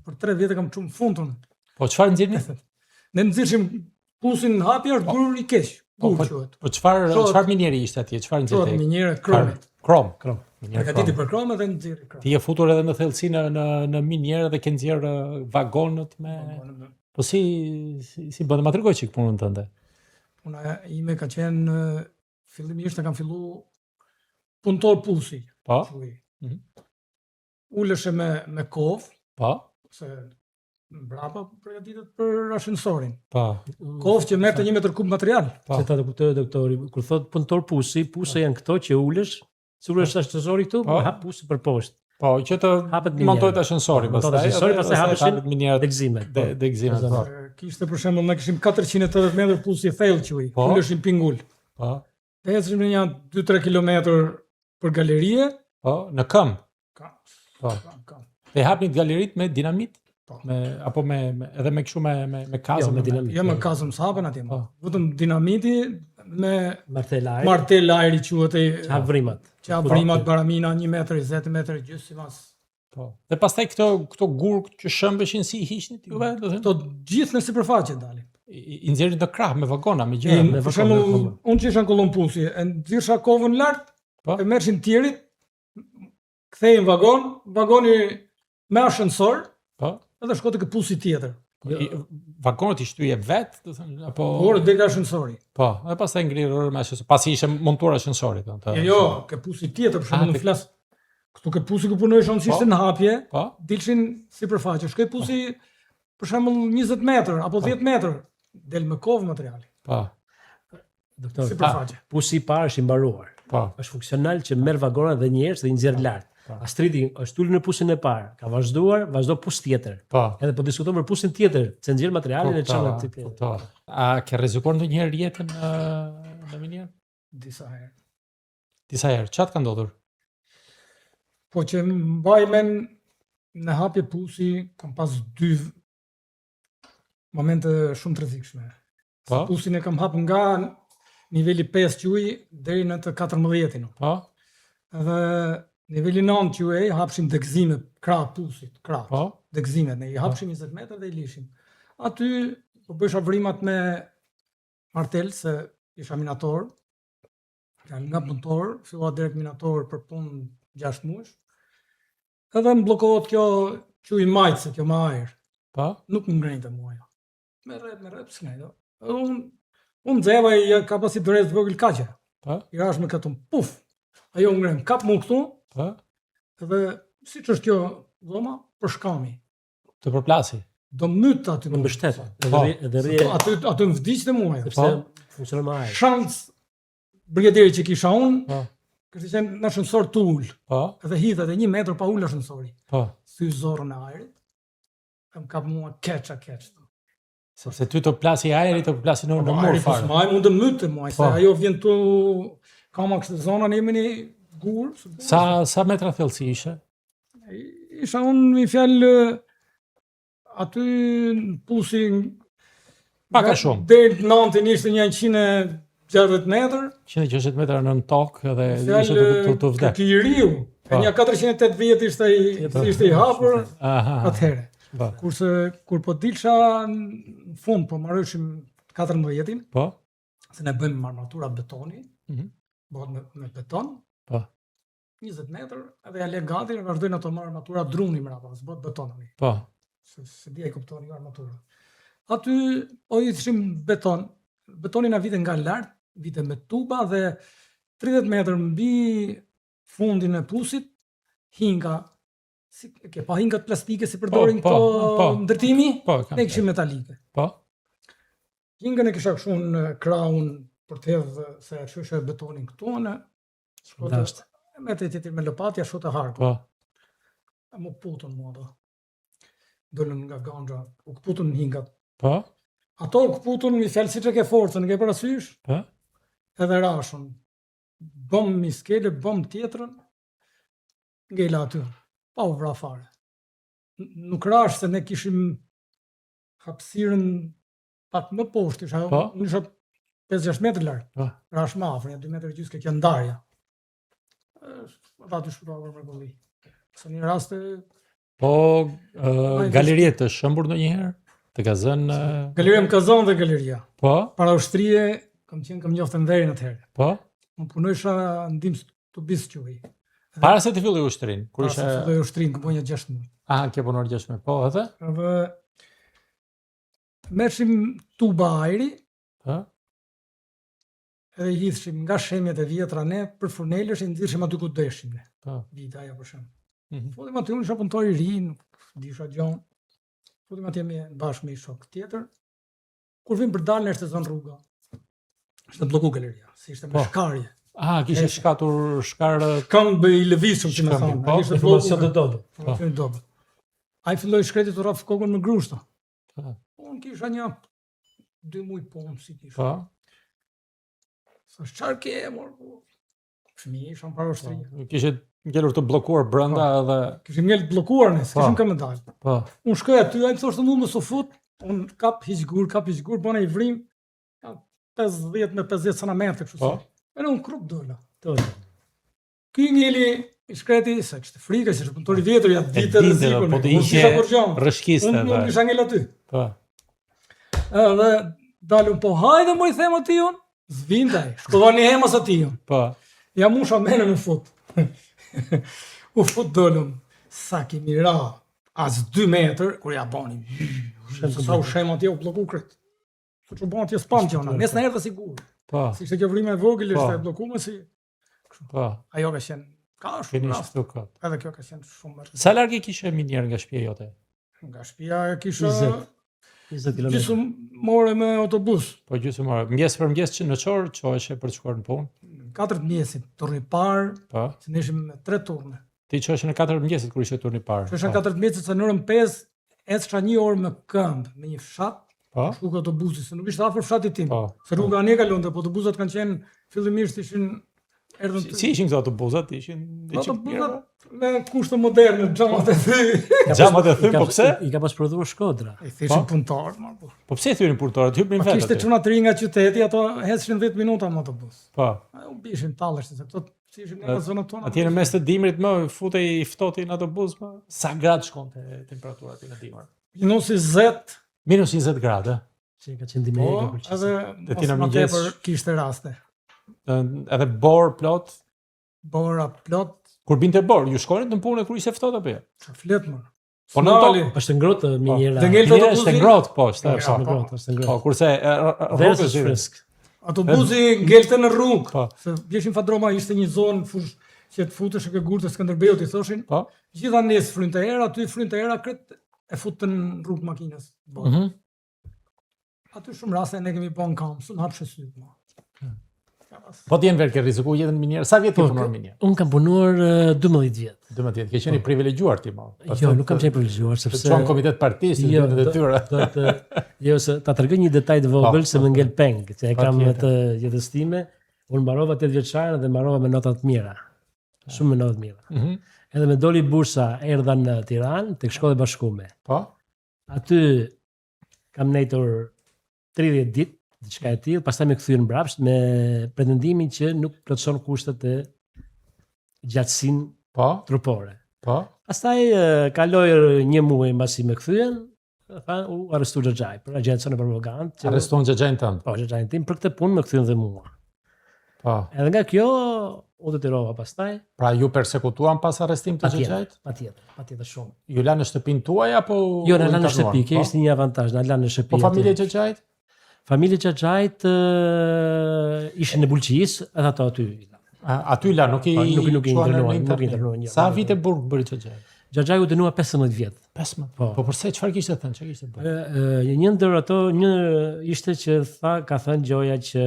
për 3 vjet kam çum fundun. Po çfarë nxjerrni? Ne nxjerrim pusin hapja është gur i keq. Po çfarë minjeri ishte atje? Çfarë nxjerrte? Çfarë minjera kromit. Krom. Përgatiti për krom edhe nxjerri krom. Ti je futur edhe në thellësi në minjerë dhe ke nxjerrë vagonët me... Po si bën? Ma tregoj çik punën tënde. Puna ime ka qenë fillimisht kam fillu punëtor pusi. Po. Uleshe me kovë. Po. Se mbrapa përgatitet për ashensorin. Po. Kovë që merrte 1 metër kub material. Se ta të kuptoj doktori, kur thot punëtor pusi, pusa janë këto që ulesh, si ulesh ascensori këtu, hap pusi për poshtë. Po, që të montohet ascensori, pastaj hapeshin minjerët degëzimet. Degëzimet, po. Kishte për shembull ne kishim 480 metër pusi thellë quaj, uleshim pingul. Po. Ecim në 2-3 kilometër për galerie. Po, në këmbë. Po. Dhe hapni galeritë me dinamit? Po. Apo edhe me kështu me kazëm? Me dinamit. Jo me kazëm s'hapen atje. Vetëm dinamiti me martel ajri quhet hap vrimat. Që hap vrimat baramina 1 metër 20 metër gjys sipas. Po. Dhe pastaj këto gurg që shëmbeshin si i hiqnit juve, do të thënë? Këto gjithë në sipërfaqe dalin. I nxjerrin në krah me vagona, me gjëra. Për shembull, unë që isha në Kollon Pusi, e nxirrsha kovën lart, e merrshin tjerit, kthejnë vagoni me ashensor, edhe shkote këtë pusi tjetër. Vagonët i shtyje vetë, do thënë, apo... Por deri ashensori. Po, dhe pastaj ngrirë me ashensor, pasi ishte montuar ashensori, do të thënë. Jo, ke pusi tjetër, për shembull, në flas. Këtu ke pusi ku punojshon si ishte në hapje, dilshin sipërfaqe. Shkoi pusi për shembull 20 metër apo 10 metër, del me kovë materiali. Po. Doktor, sipërfaqe. Pusi i parë është i mbaruar. Po. Është funksional që merr vagonat dhe njerëz dhe i nxjerr lart. Astridi është ulur në pusin e parë, ka vazhdo pus tjetër. Po. Edhe po diskutojmë për pusin tjetër, se nxjerr materialin e çon aty. Po. A ke rrezikuar ndonjëherë jetën në minjer? Disa herë. Disa herë. Çfarë ka ndodhur? Po që mbaj men në hapje pusi, kam pas 2 momente shumë të rrezikshme. Po. Pusin e kam hap nga niveli 5 quaj deri në të 14-in. Po. Edhe niveli 9 quaj hapshim degëzimet, krah pusit, krah. Po. Degëzimet, ne i hapshim 20 metër dhe i lishim. Aty po bësha vrimat me martel se isha minator. Nga punëtor, fillua direkt minator për punë 6 muaj. Edhe më bllokohet kjo quaj majtse, kjo me ajër. Po. Nuk më ngrejnë mua ajo. Me rrep s'ngrejnë. Unë nxeva i ka pasi dorez vogël kaqe. Po. I rash me katun puf. Ajo ngren kap mu këtu. Po. Edhe siç është kjo dhoma për shkami. Të përplasi. Do myt aty në mbështet. Aty më vdiqte mua ajo. Sepse funksionon me ajër. Shans brigaderi që kisha unë, kështë qenë në ascensor të ullë, edhe hidhe dhe 1 metër pa ullë ascensori. Thy zorën e ajrit, e më kap mua keqa. Sepse ty të plasi ajri, të plasi në murë farë. Ajri mund të mytë muaj, se ajo vjen të kama kështë zona në jemi një gurë. Sa metra thellësi ishe? Isha unë i fjallë aty në pusi... Paka shumë. Dhe në nantin ishte 160 metër. 160 metra në tokë dhe ishte të vdek. Këtë i riu, e një 408 vjetë ishte i hapër, atëhere. Kurse kur po dilsha në fund, po marrëshim 14-in, se ne bëjmë armatura betoni, bëhet me beton, 20 metër, edhe ja le gati, vazhdojnë ato marrë armatura druni mrapa, së bëhet betonami. Se dhja i kuptoni armatura. Aty, i thëshim beton, betonin a vite nga lartë, vite me tuba dhe 30 metër mbi fundin e pusit, hinga, ke pa hingat plastike si përdorin këto ndërtimi, ne këshim metalike. Hingën e kisha këshu në kraun për të hedhë se çështja e betonin këtu në Lashtë. me të tjetër me lopatja shot e harku. Po. E më putën mua ato. Dolën nga gandra, u këputën hingat. Po. Ato u këputën mi fjalë siç e ke forcën, e ke parasysh? Po. Edhe rashën. Bëm miskele, bëm tjetrën, ngela aty. Pa u vra fare. Nuk rash se ne kishim hapësirën pak më poshtë, isha 5-6 metrë larg. Rash më afër, 2 metrë gjysmë kjo ndarja. Ata të shpëtuar mrekulli. Sa një rast Po galeria të shëmbur ndonjëherë? Të ka zënë Galeria më ka zënë dhe galeria. Po. Para ushtrie kam njoftë nderin atëherë. Po. Unë punojsha ndihmë të bisquej. Para se të filloj ushtrin, kur isha filloj ushtrin, kam punuar 6 muaj. Ke punuar 6 muaj. Po, edhe? Edhe merrshim tuba ajri. Po. Edhe i hidhshim nga shemjet e vjetra ne për furnelesh i nxirrshim aty ku deshim ne. Po. Vita ajo për shemb. Fotim aty unë isha punëtor i ri, nuk disha gjë. Fotim atje bashkë me një shok tjetër. Kur vim për dalën ishte zonë rruga. Ishte blloku galeria, si ishte me shkarje. Kishe shkatur shkarë këmbë i lëvizshëm që më thonë. Ishte informacion të dobët. Informacion të dobët. Ai filloi shkreti të rraf kokën me grushta. Unë kisha 2 muaj punë si kisha. Po. Sa çfarë ke mor? Fëmijë ishan para ushtrisë. Kishe ngelur të bllokuar brenda edhe kishim ngel bllokuar ne, kishim këmbë dal. Po. Unë shkoj aty, ai më thoshte mua mos u fut, unë kap hiqgur, bëna i vrim 50 me 50 cm kështu. Po. Edhe unë krup dola. Ky ngeli i shkreti se kishte frikë, se ishte punëtor i vjetër, ja ditë rrezikun. Po të ishte rreshkiste. Unë kisha ngel aty. Po. Edhe dalun po hajde më i them aty unë. Zvindaj, shkolloni hemas aty unë. Po. Ja musha menën u fut. U fut dolëm. Sa kemi ra, as 2 metër, kur ja bani. Sa u shem atje u bloku kret. Që u bani atje spam që ona, nes në erdhe sigur. Po. Si ishte kjo vrime e vogël, ishte e blokume si... Po. Ajo ka qenë, ka shumë rast. Edhe kjo ka qenë shumë. Sa larg e kishe minjer nga shtëpia jote? Nga shtëpia e kisha 20 km. Gjysmë me autobus. Po gjysmë ore. Mëngjes për mëngjes që në çor çoheshe për të shkuar në punë? 4 mëngjesit, turni parë. Po. Se ne ishim me 3 turne. Ti çoheshe në 4 mëngjesit kur ishte turni parë? Çohesha 4 mëngjesit se në orën 5 ecësha 1 orë me këmbë me një fshat. Po. Shku autobusi, se nuk ishte afër fshatit tim. Se rruga ne kalonte, po autobusat kanë qenë fillimisht ishin Si ishin këto autobusat? Ishin me kushte moderne, xhamat e thy. Xhamat e thy, po pse? I ka pas prodhuar Shkodra. I thishin punëtor, Po pse thyenin punëtorët? Hypnin vetë. Kishte çuna të rinj nga qyteti, ato hecin 10 minuta me autobus. Po. U bishin tallesh se këto si ishin në zonat tona. Atje në mes të dimrit më futej ftohti në autobus më. Sa gradë shkonte temperatura aty në dimër? -20 gradë. Që ka qenë dimër për çfarë? Edhe më tepër kishte raste. Edhe bor plot. Bora plot. Kur binte bor, ju shkonin në punë kur ishte ftohtë apo jo? Çfarë flet më? Po në tokë është ngrohtë minjera. Është ngrohtë po, është ngrohtë. Po kurse rrugës është fresk. Autobusi ngelte në rrugë. Se vjeshin Fadroma ishte një zonë fush që të futesh ke gurtë Skënderbeut i thoshin. Po. Gjitha nes frynte era, aty frynte era kret e futën në rrugë makinës. Aty shumë raste ne kemi bën kam, sun hapshë syt më. Po t'jen verë ke riziku jetën minjerë, sa vjetë ke punuar minjerë? Unë kam punuar 12 vjetë. 12 vjetë, ke qeni privilegjuar ti ma? Jo, nuk kam qenë privilegjuar, sepse... Të qonë komitet partisë, të të tyra. Jo, se ta tërgën një detaj të vogël, se më ngel peng, që e kam të jetës time, unë mbarova 8 vjeçare dhe mbarova me notat mira. Shumë me notat mira. Edhe me doli bursa erdha në Tiranë, tek Shkolla e Bashkuar. Po. Aty kam nejtur 30 ditë, diçka e tillë, pastaj më kthyen mbrapsht me pretendimin që nuk plotson kushtet e gjatësinë trupore. Po. Pastaj kaloi 1 muaj mbasi më kthyen, thanë u arrestu Xhaxhaj për agjencion e propagandë. Arrestuan Xhaxhajin tënd. Po, Xhaxhajin tim për këtë punë më kthyen dhe mua. Po. Edhe nga kjo u detyrova pastaj. Pra ju persekutuan pas arrestimit të Xhaxhajit? Patjetër shumë. Ju lanë në shtëpinë tuaj apo? Jo, na lanë në shtëpi, kjo ishte një avantazh, na lanë në shtëpi. Po familja e Xhaxhajit? Familja Xhaxhajit ishin në Bulqis, edhe ato aty. Aty la, nuk i internuan. Sa vite burg bëri Xhaxhaj? Xhaxhaj u dënua 15 vjet. 15. Po përse çfarë kishte thënë? Çfarë kishte bërë? Një ndër ato, një ishte që ka thënë Gjoja që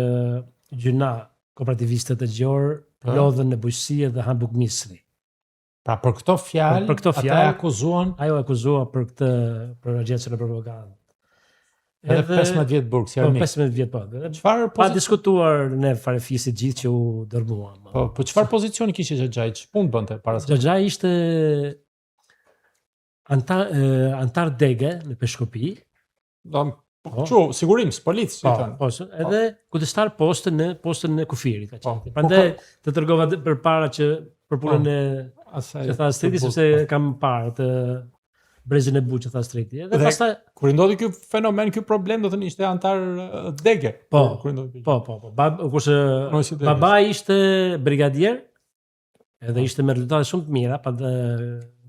gjyna kooperativistët e gjorë, lodhën në bujqësie dhe hanë bukmisri. Pra për këto fjalë, ata e akuzuan. Ajo akuzua për agjencën e propagandës. Edhe 15 vjet burg, si armik. 15 vjet po. Çfarë pa diskutuar ne farefisit gjithë që u dërmuam. Po çfarë pozicioni kishte Xhaxhai? Ç'punë bënte para se? Xhaxhai ishte antar dege në Peshkopi. Sigurimës, policë, si thënë. Po, edhe kujdestar postën në Kufirit ka qenë. Prandaj të tregova përpara që për punën e që tha Striti, sepse kam parë të brezin e buqë që tha Striti. Edhe pastaj kur ndodhi ky fenomen, ky problem, do të ishte antar dege. Po. Kurse baba ishte brigadier, edhe ishte me rezultate shumë të mira, pa të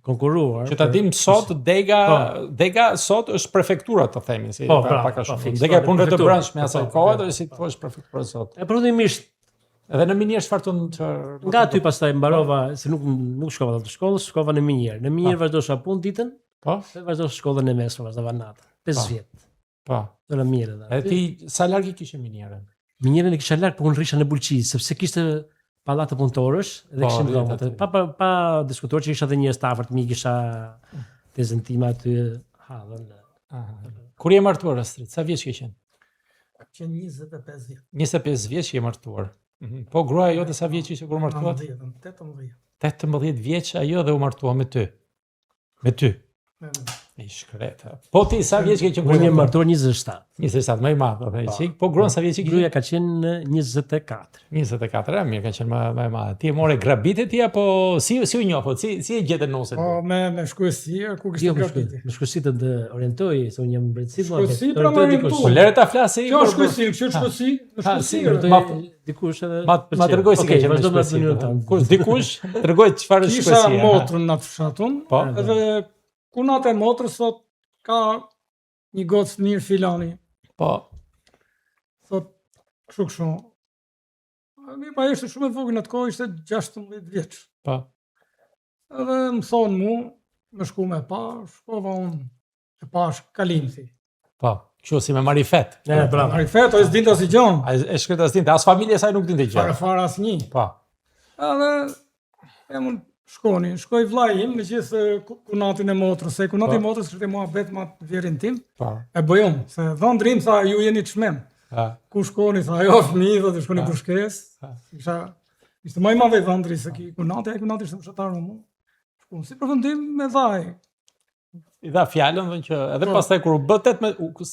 konkuruar. Që ta dim sot Dega sot është prefektura, të themi, si pak a shumë. Dega e punëve të brendshme asaj kohe, do si thua është prefektura sot. E prodhimisht edhe në Minier çfarë ton nga aty pastaj mbarova, se nuk shkova të shkollës, shkova në Minier. Në Minier vazhdosha punë ditën, dhe vazhdosha shkollën e mesme, vazhdova natën. 5 vjet. Po. Në Minier edhe. E ti sa larg i kishe Minierën? Minierën e kisha larg, por unë rrisha në Bulqi, sepse kishte pallat të punëtorësh dhe kishim dhomat. Pa diskutuar që isha edhe një stafër të mi, kisha tezën time aty hallën. Kur je martuar Astrid, sa vjeç ke qenë? Kam qenë 25 vjet. 25 vjeç je martuar. Po gruaja jote sa vjeç ishte kur martuat? 18. 18 vjeç ajo dhe u martua me ty. Me ty. I shkreta. Po ti sa vjeç ke qenë kur je martuar? 27. 27, më i madh, po gruan sa vjeç ke qenë? Gruaja ka qenë 24. 24, mirë, ka qenë më e madhe. Ti e more grabit e ti apo si u njoh, po si e gjetë noset? Po me shkuesi, ku kishte grabit. Me shkuesi të orientoj, se unë jam brendësi, shkuesi pra më orientuar. Po lere ta flasi. Kjo shkuesi, dikush edhe ma tregoj si ke qenë me shkuesi. Kush dikush tregoj çfarë është shkuesi. Kisha motrën në fshatun, edhe kunat e motrës thot ka një gocë mirë filani. Po. Thot kështu. Mi pa ishte shumë e vogël në atë kohë, ishte 16 vjeç. Po. Edhe më thonë mu, më shku me pa, shkova unë e pash Kalimthi. Po, kështu si me marifet. Marifet, o e s'dinte asnjë gjë. E shkret s'dinte, as familja e saj nuk dinte gjë. Fare asnjë. Po. Edhe e mund shkoj vllai im në gjithë kunatin e motrës, se kunati i motrës kishte muhabet me vjerin tim. E bëjom, se dhëndrim tha ju jeni të çmend. Ku shkoni tha ajo fëmijë do të shkoni për shkesë. Ishte më i madh i dhëndri se kunati ishte fshatar më. Shkon si përfundim me vaj. I dha fjalën që edhe pastaj kur u bë 18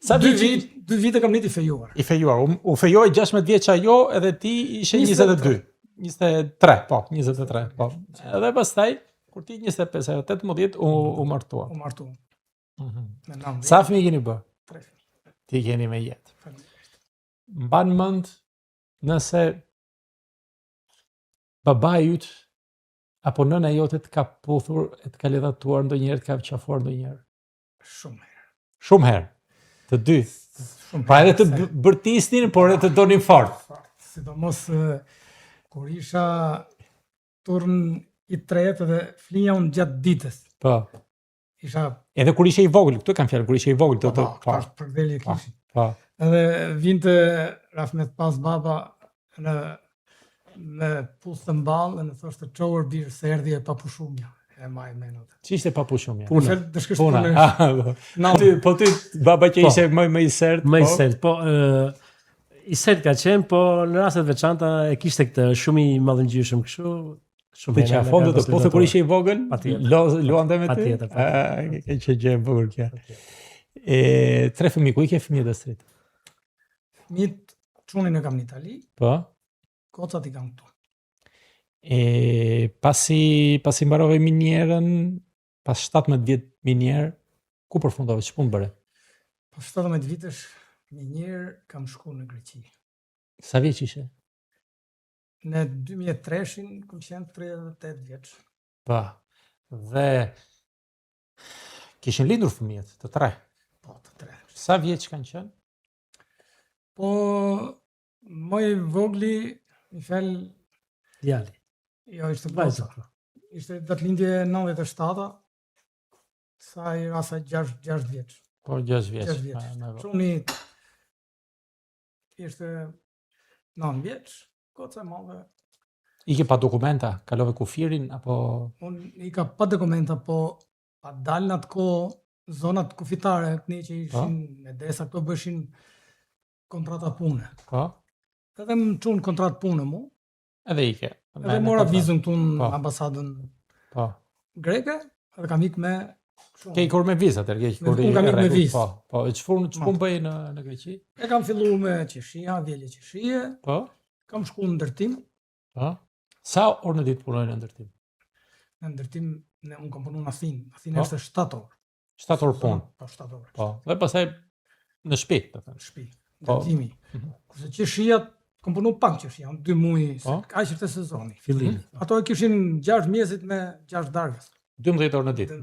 sa 2 vite kam niti fejuar. I fejuar, u fejoi 16 vjeç ajo edhe ti ishe 22. 23, po, 23, po. Edhe pastaj, kur ti 25, 18, u martua. U martua. Sa fëmijë keni bë? 3. Ti keni me jetë. Mban mend nëse babai yt apo nëna jote të ka puthur, të ka ledhatuar ndonjëherë, të ka qafuar ndonjëherë? Shumë herë. Shumë herë. Të dy. Pra edhe të bërtisnin, por edhe të donin fort. Sidomos kur isha turn i tretë dhe flija unë gjatë ditës. Po. Edhe kur ishe i vogël, këtu kam fjalë, kur ishe i vogël, të për dhelje kishin. Po. Edhe vinte Rafmet pas baba me puth të mballë, në thoshte çour birë se erdhi e papushumja. E maj menot. Ç'ishte papushumja? Puna. Po ty baba që ishte më i sert. Më i sert, po i sert ka qenë, po në rastet veçanta e kishte këtë shumë i mallëngjyshëm kështu. Shumë herë. Po fondet të puthë kur ishe i vogël, luante me ty. Patjetër. Ke që gjë e bukur kjo. 3 fëmijë, ku i ke fëmijët Astrid? Fëmijët çunin e kam në Itali. Po. Kocat i kam këtu. Pasi mbarove Minierën, pas 17 vjet Minier, ku përfundove, ç'punë bëre? Pas 17 vitesh Minier kam shku në Greqi. Sa vjeç ishe? Në 2003-shin kam qenë 38 vjeç. Po. Dhe kishin lindur fëmijët, të 3. Po, të 3. Sa vjeç kanë qenë? Po, më i vogli, i fel djali. Jo, ishte vajza. Ishte datëlindje 97, sa i rasa 6 vjeç. Po, 6 vjeç. Çuni ishte 9 vjeç, goca e madhe. I ke pa dokumenta, kalove kufirin, apo... Unë i ka pa dokumenta, po pa dalë në atë kohë, zonat kufitare, këni që ishin me desa, këto bëshin kontrata pune. Edhe më qunë kontratë pune mu. Edhe ike. Edhe mora vizën këtu në ambasadën greke, edhe kam ikë me... Ke ikur me vizat, unë kam ikë me vizë. Po, e çfarë bëj në Greqi? E kam fillu me qeshia, vjelje qeshie, kam shku në ndërtim. Sa orë në ditë punoj në ndërtim? Në ndërtim, unë kam punu në Athinë. Athinë është 7 orë. 7 orë punë? Po, 7 orë. Po, dhe pastaj në shtëpi, të thënë. Në shtëpi, ndërtimi. Kurse qeshia, kam punu pak qeshia, 2 muaj, ka që të sezoni. Fillim. Ato e kishin 6 mjesit me 6 darkës. 12 orë në ditë.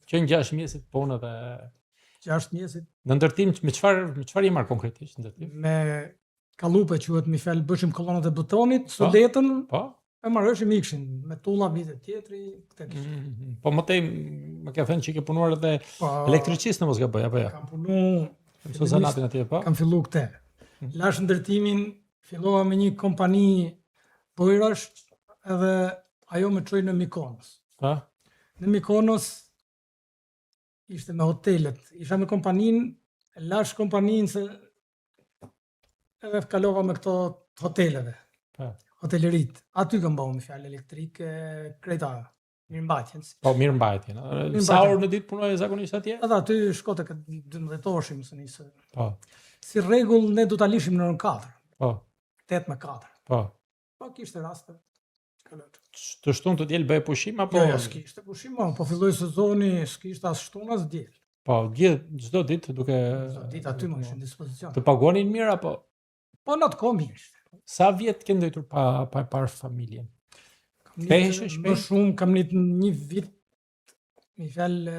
Që në 6 mjesit punë dhe... 6 mjesit. Në ndërtim, me çfarë i marr konkretisht në ndërtim? Me kalupe quhet, mi fjalë bëshim kolonat e betonit, suletën, e marrëshim ikshin, me tulla vitet tjetri, këte kishim. Po më tej, më ke thënë që ke punuar edhe elektricist në mos gaboj, apo ja? Kam punu... Zanatin atje, po? Kam fillu këte. Lash ndërtimin, fillova me një kompani bojrash, edhe ajo me çoi në Mikonos. Në Mikonos ishte me hotelet, isha me kompanin, lash kompanin se edhe kalova me këto hoteleve, hotelerit. Aty kam bëu me fjalë elektrike, krejta, mirëmbajtjen. Po, mirëmbajtjen. Sa orë në ditë punoje zakonisht atje? Edhe aty shkote këtë 12 orëshim së nisë. Po. Si rregull, ne do ta lishim në orën 4. Po. 8 me 4. Po. Po kishte raste. Të shtunë të djelë bëhe pushim, apo... Jo, s'kishte pushim, po filloj sezoni, s'kishte as shtunë as djelë. Po, çdo ditë duke... Çdo ditë aty më ishin në dispozicion. Të paguanin mirë, apo... Po, në atë kohë mirë ishte. Sa vjetë ke ndëjtur pa parë familjen? Ktheheshe shpejt? Më shumë, kam një vit, mi fjalë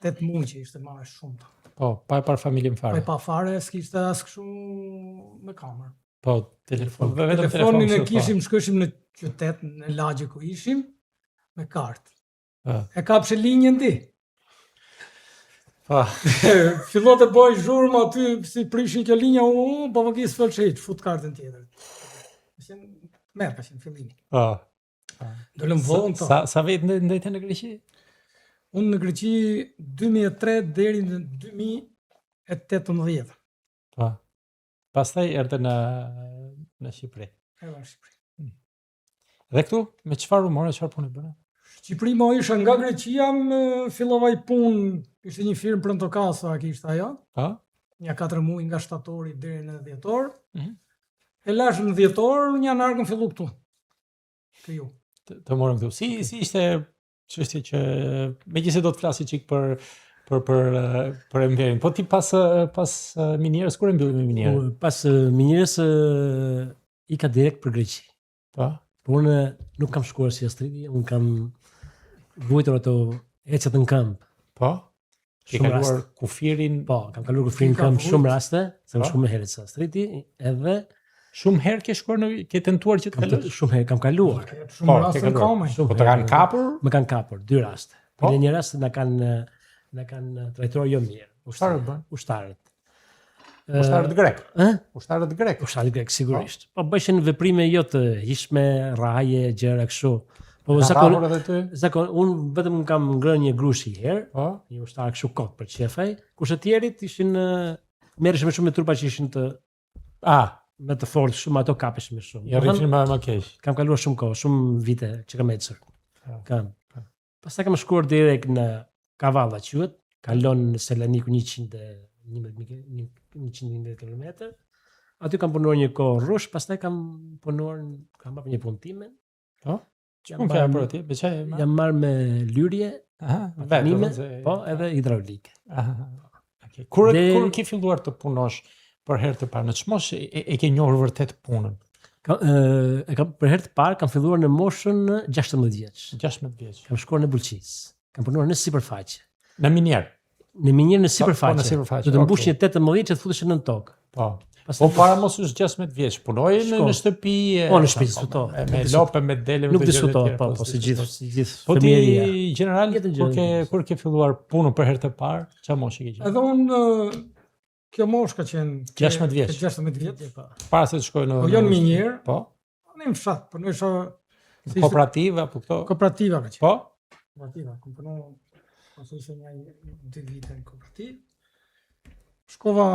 8 muaj që ishte ma shumë. Po, pa parë familjen fare? Pa fare, s'kishte as kështu me kamerë. Po, telefon. Telefonin e kishim, shkëshim në qytet, në lagje ku ishim, me kartë. E kapshe linjën ti. Fillot e boj zhurmë aty, si prishin kjo linja, po më kisë fëllshejt, fut kartën tjetër. Merë pashin fillimi. Dollëm vonë to. Sa vetë ndëjte në Greqi? Unë në Greqi 2003 deri në 2018. Pastaj erdhe në Shqipëri. Erdhe në Shqipëri. Dhe këtu, me çfarë umore, çfarë punë bëre? Shqipëri më isha nga Greqia, fillova i punë, ishte një firmë Prontokasa, kishte ajo. Një 4 muaj nga shtatori deri në dhjetor. E lash në dhjetor, një anarkën fillu këtu. Këju. Të morëm këtu. Si ishte çështja që megjithëse do të flasi çik për Enverin. Po ti pas minierës, kur e mbylli me minierën? Pas minierës i ka direkt për Greqi. Po? Po unë nuk kam shkuar si astridi, unë kam vujtur ato ecet në këmbë. Po? Ke kaluar kufirin? Po, kam kaluar kufirin në këmbë shumë raste, se kam shkuar me herët si astridi, edhe... Shumë herë ke tentuar që të kalosh? Shumë herë kam kaluar. Shumë raste në kome. Po të kanë kapur? Më kanë kapur, 2 raste. Në një rast na kanë trajtuar jo mirë. Ushtarët. Ushtarët grek? Ushtarët grek? Ushtarët grek, sigurisht. Po bëshin veprime jo të hishme, raje, gjëra kështu. Po zakon, unë vetëm kam ngrënë një grush i herë, një ushtar kështu kot për qefaj, kurse tjerit ishin merreshin me shumë me trupa që ishin të me të fortë shumë, ato kapeshin me shumë. Ja rrishin më keq. Kam kaluar shumë kohë, shumë vite që kam ecur. Pastaj kam shkuar direkt në Kavalla quhet, kalon në Selanikun 111 km. Aty kam punuar një kohë rrush, pastaj kam marrë një punë time. Çfarë ke bërë atje? Me çfarë? Jam marrë me lyrje, vetëm, po, edhe hidraulike. Okej. Kur ke filluar të punosh për herë të parë, në çmosh e ke njohur vërtet punën? Për herë të parë kam filluar në moshën 16 vjeç. 16 vjeç. Kam shkuar në Bulqiz. Kam punuar në sipërfaqe. Në minier. Në minier në sipërfaqe. Do të mbush një 18 që të futesh në tokë. Po. Po para mos është 16 vjeç, punoje në shtëpi. Po në shtëpi diskuto. Me lopë, me dele, me nuk diskuto, po si gjithë fëmijëria. Po ti general kur ke filluar punën për herë të parë, çfarë moshë ke qenë? Edhe unë Kjo mosh ka qenë 16 vjeç. 16 vjeç. Para se të shkojë në... Po janë minjerë. Po. Në më fshat, për në isha... Kooperativa, po këto? Kooperativa ka qenë. Po? Kooperativa, kom përnu... Pasë ishe një 2 vite në kooperativ. Shkova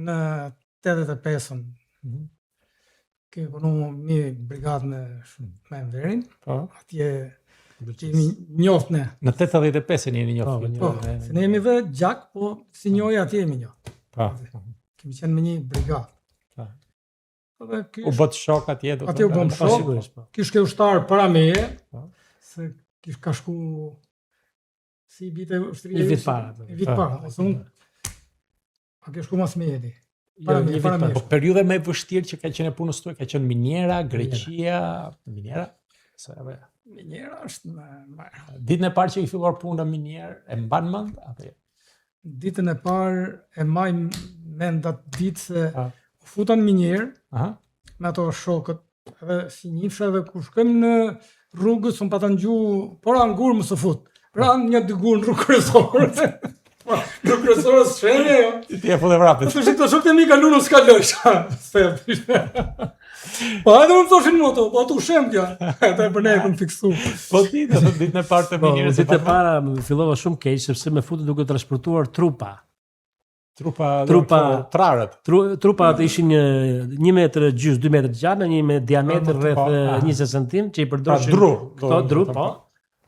në 85-ën. Kemi përnu një brigadë në Enverin. Po. Atje jemi njoft ne. Në 85-ën jeni njoft. Po, se ne jemi dhe gjak, po si njoj atje jemi njoft. Po. Kemi qenë me një brigadë. U bët shok atje? Atje u bëm shok, kish ke ushtar para meje, se kish ka shku si i bite ushtëria. Një vit para. Një vit para, ose unë, a ke shku mas me jeti. Po periude me vështirë që ka qenë punës tuaj, ka qenë Minjera, Greqia, Minjera? Minjera është Ditën e parë që i filluar punë në Minjerë, e mban mend apo jo? Ditën e parë e maj mend atë ditë se u futa në Minjerë me ato shokët, edhe si njifsha edhe kur shkojmë në rrugës, unë pa të ngju, por anë gurë më së fut. Ranë një dy gurë në rrugë kryesorë. Në kryesorës shenje, jo. Ti e full e vrapit. Të shikë të shokët e mi kalu në s'ka lojsha. Po edhe unë thoshin më to, po tu shem kja. Ata e për ne e këmë fiksu. Po ti, ditën e parë të Minjerës. Ditën e para fillova shumë keq, sepse me futu duke transportuar trupa. Trarët. Trupat ishin 1 metër gjys, 2 metër gjatë, një diametër rreth 20 cm që i përdoshin këto dru, po.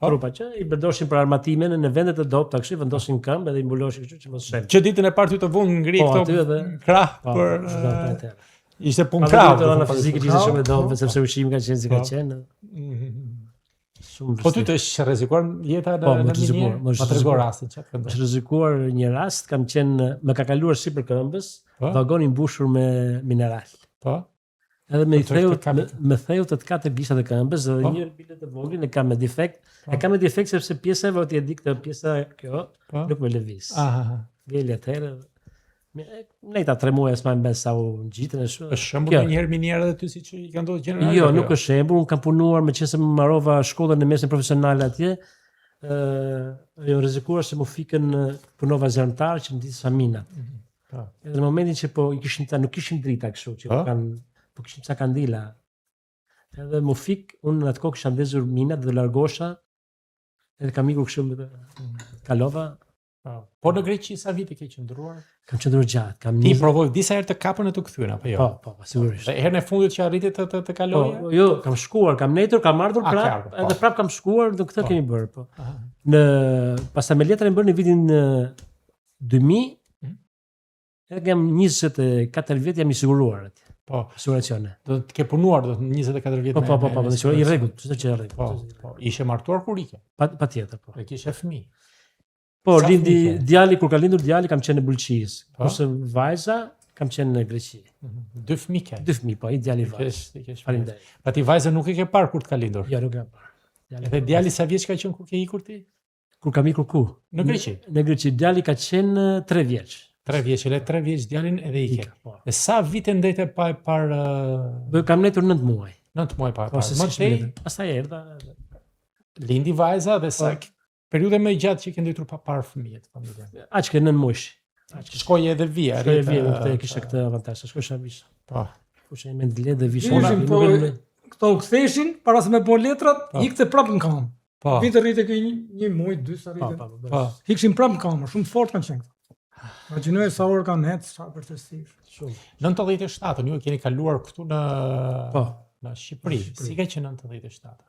Trupa që i përdoshin për armatimin në vendet e dobta, kështu vendosin këmbë edhe i mbuloshin kështu që mos shem. Që ditën e parë ty të vunë ngri këto krah për ishte punë krah. Po në fizikë që ishte shumë e dobët sepse ushqimi ka qenë si ka qenë. Po ty të është rrezikuar jeta në Minjerë? Ma trego rastin që të është rrezikuar një rast, kam qenë, me ka kaluar sipër këmbës, vagoni mbushur me mineral. Po. Edhe me theut të katër gishtat e këmbës dhe një bilet e vogël e kam me defekt. E kam me defekt sepse pjesa e vërtet e di këtë pjesa kjo nuk më lëviz. Vjeli atëherë. Nejta 3 muaj s'ma mbes sa u ngjitën e shumë. Është shembull një herë Minjerë edhe ty siç i ka ndodhur gjeneralisht? Jo, nuk është shembull, unë kam punuar me qenë se më mbarova shkollën e mesme profesionale atje. Jo rrezikuar se më fikën punova zyrtar që ndisa minat. Edhe në momentin që po i kishin ta nuk kishin drita kështu që po kishin ca kandila. Edhe më fik, unë në atë kohë kisha ndezur minat dhe largosha. Edhe kam ikur kështu kalova. Po në Greqi sa vite ke qëndruar? Kam qëndruar gjatë. Ti provoj disa herë të kapën e të kthyen apo jo? Po, sigurisht. Dhe herën e fundit që arriti të kaloje? Po, jo, kam shkuar, kam netur, kam ardhur prap, edhe prap kam shkuar, do këtë kemi bërë, po. Në pastaj me letrën e bërë në vitin 2000, edhe jam 24 vjet jam i siguruar atje. Po, siguracione. Do të ke punuar do 24 vjet. Po, i rregullt, çdo që rregull. Po, ishe martuar kur ike? Patjetër, po. E kishe fëmijë. Po, lindi djali, kur ka lindur djali, kam qenë në Bulqis. Kurse vajza, kam qenë në Greqi. 2 fëmijë ke? 2 fëmijë, po, i djali vajzë. Faleminderit. Pa ti vajzën nuk e ke parë kur të ka lindur? Jo, nuk e kam parë. Edhe djali sa vjeç ka qenë kur ke ikur ti? Kur kam ikur ku? Në Greqi. Në Greqi, djali ka qenë 3 vjeç. 3 vjeç, edhe 3 vjeç djalin edhe ike. E sa vite ndete pa e parë? Kam netur 9 muaj. 9 muaj pa e parë. Më tej? Pastaj erdha. Lindi vajza dhe sa periudhë më gjatë që ke ndëtur pa parë fëmijët familjen. Aq që 9 muaj. Shkoi edhe vija. Shkoi vija, këtë kishte këtë avantazh. Shkosha visha. Po. Kush me dilet dhe visha. Këto u ktheshin para se me bë letrat, ikte prapë në kamë. Po. Vite rritë ke një muaj, 2 sa rritë. Po. Hikshin prapë në kamë, shumë fort kanë qenë. Imagjinoj sa orë kanë ecë, sa vërtetësi. Shumë. 97-ën ju keni kaluar këtu në Shqipëri. Si ka qenë 97-ën?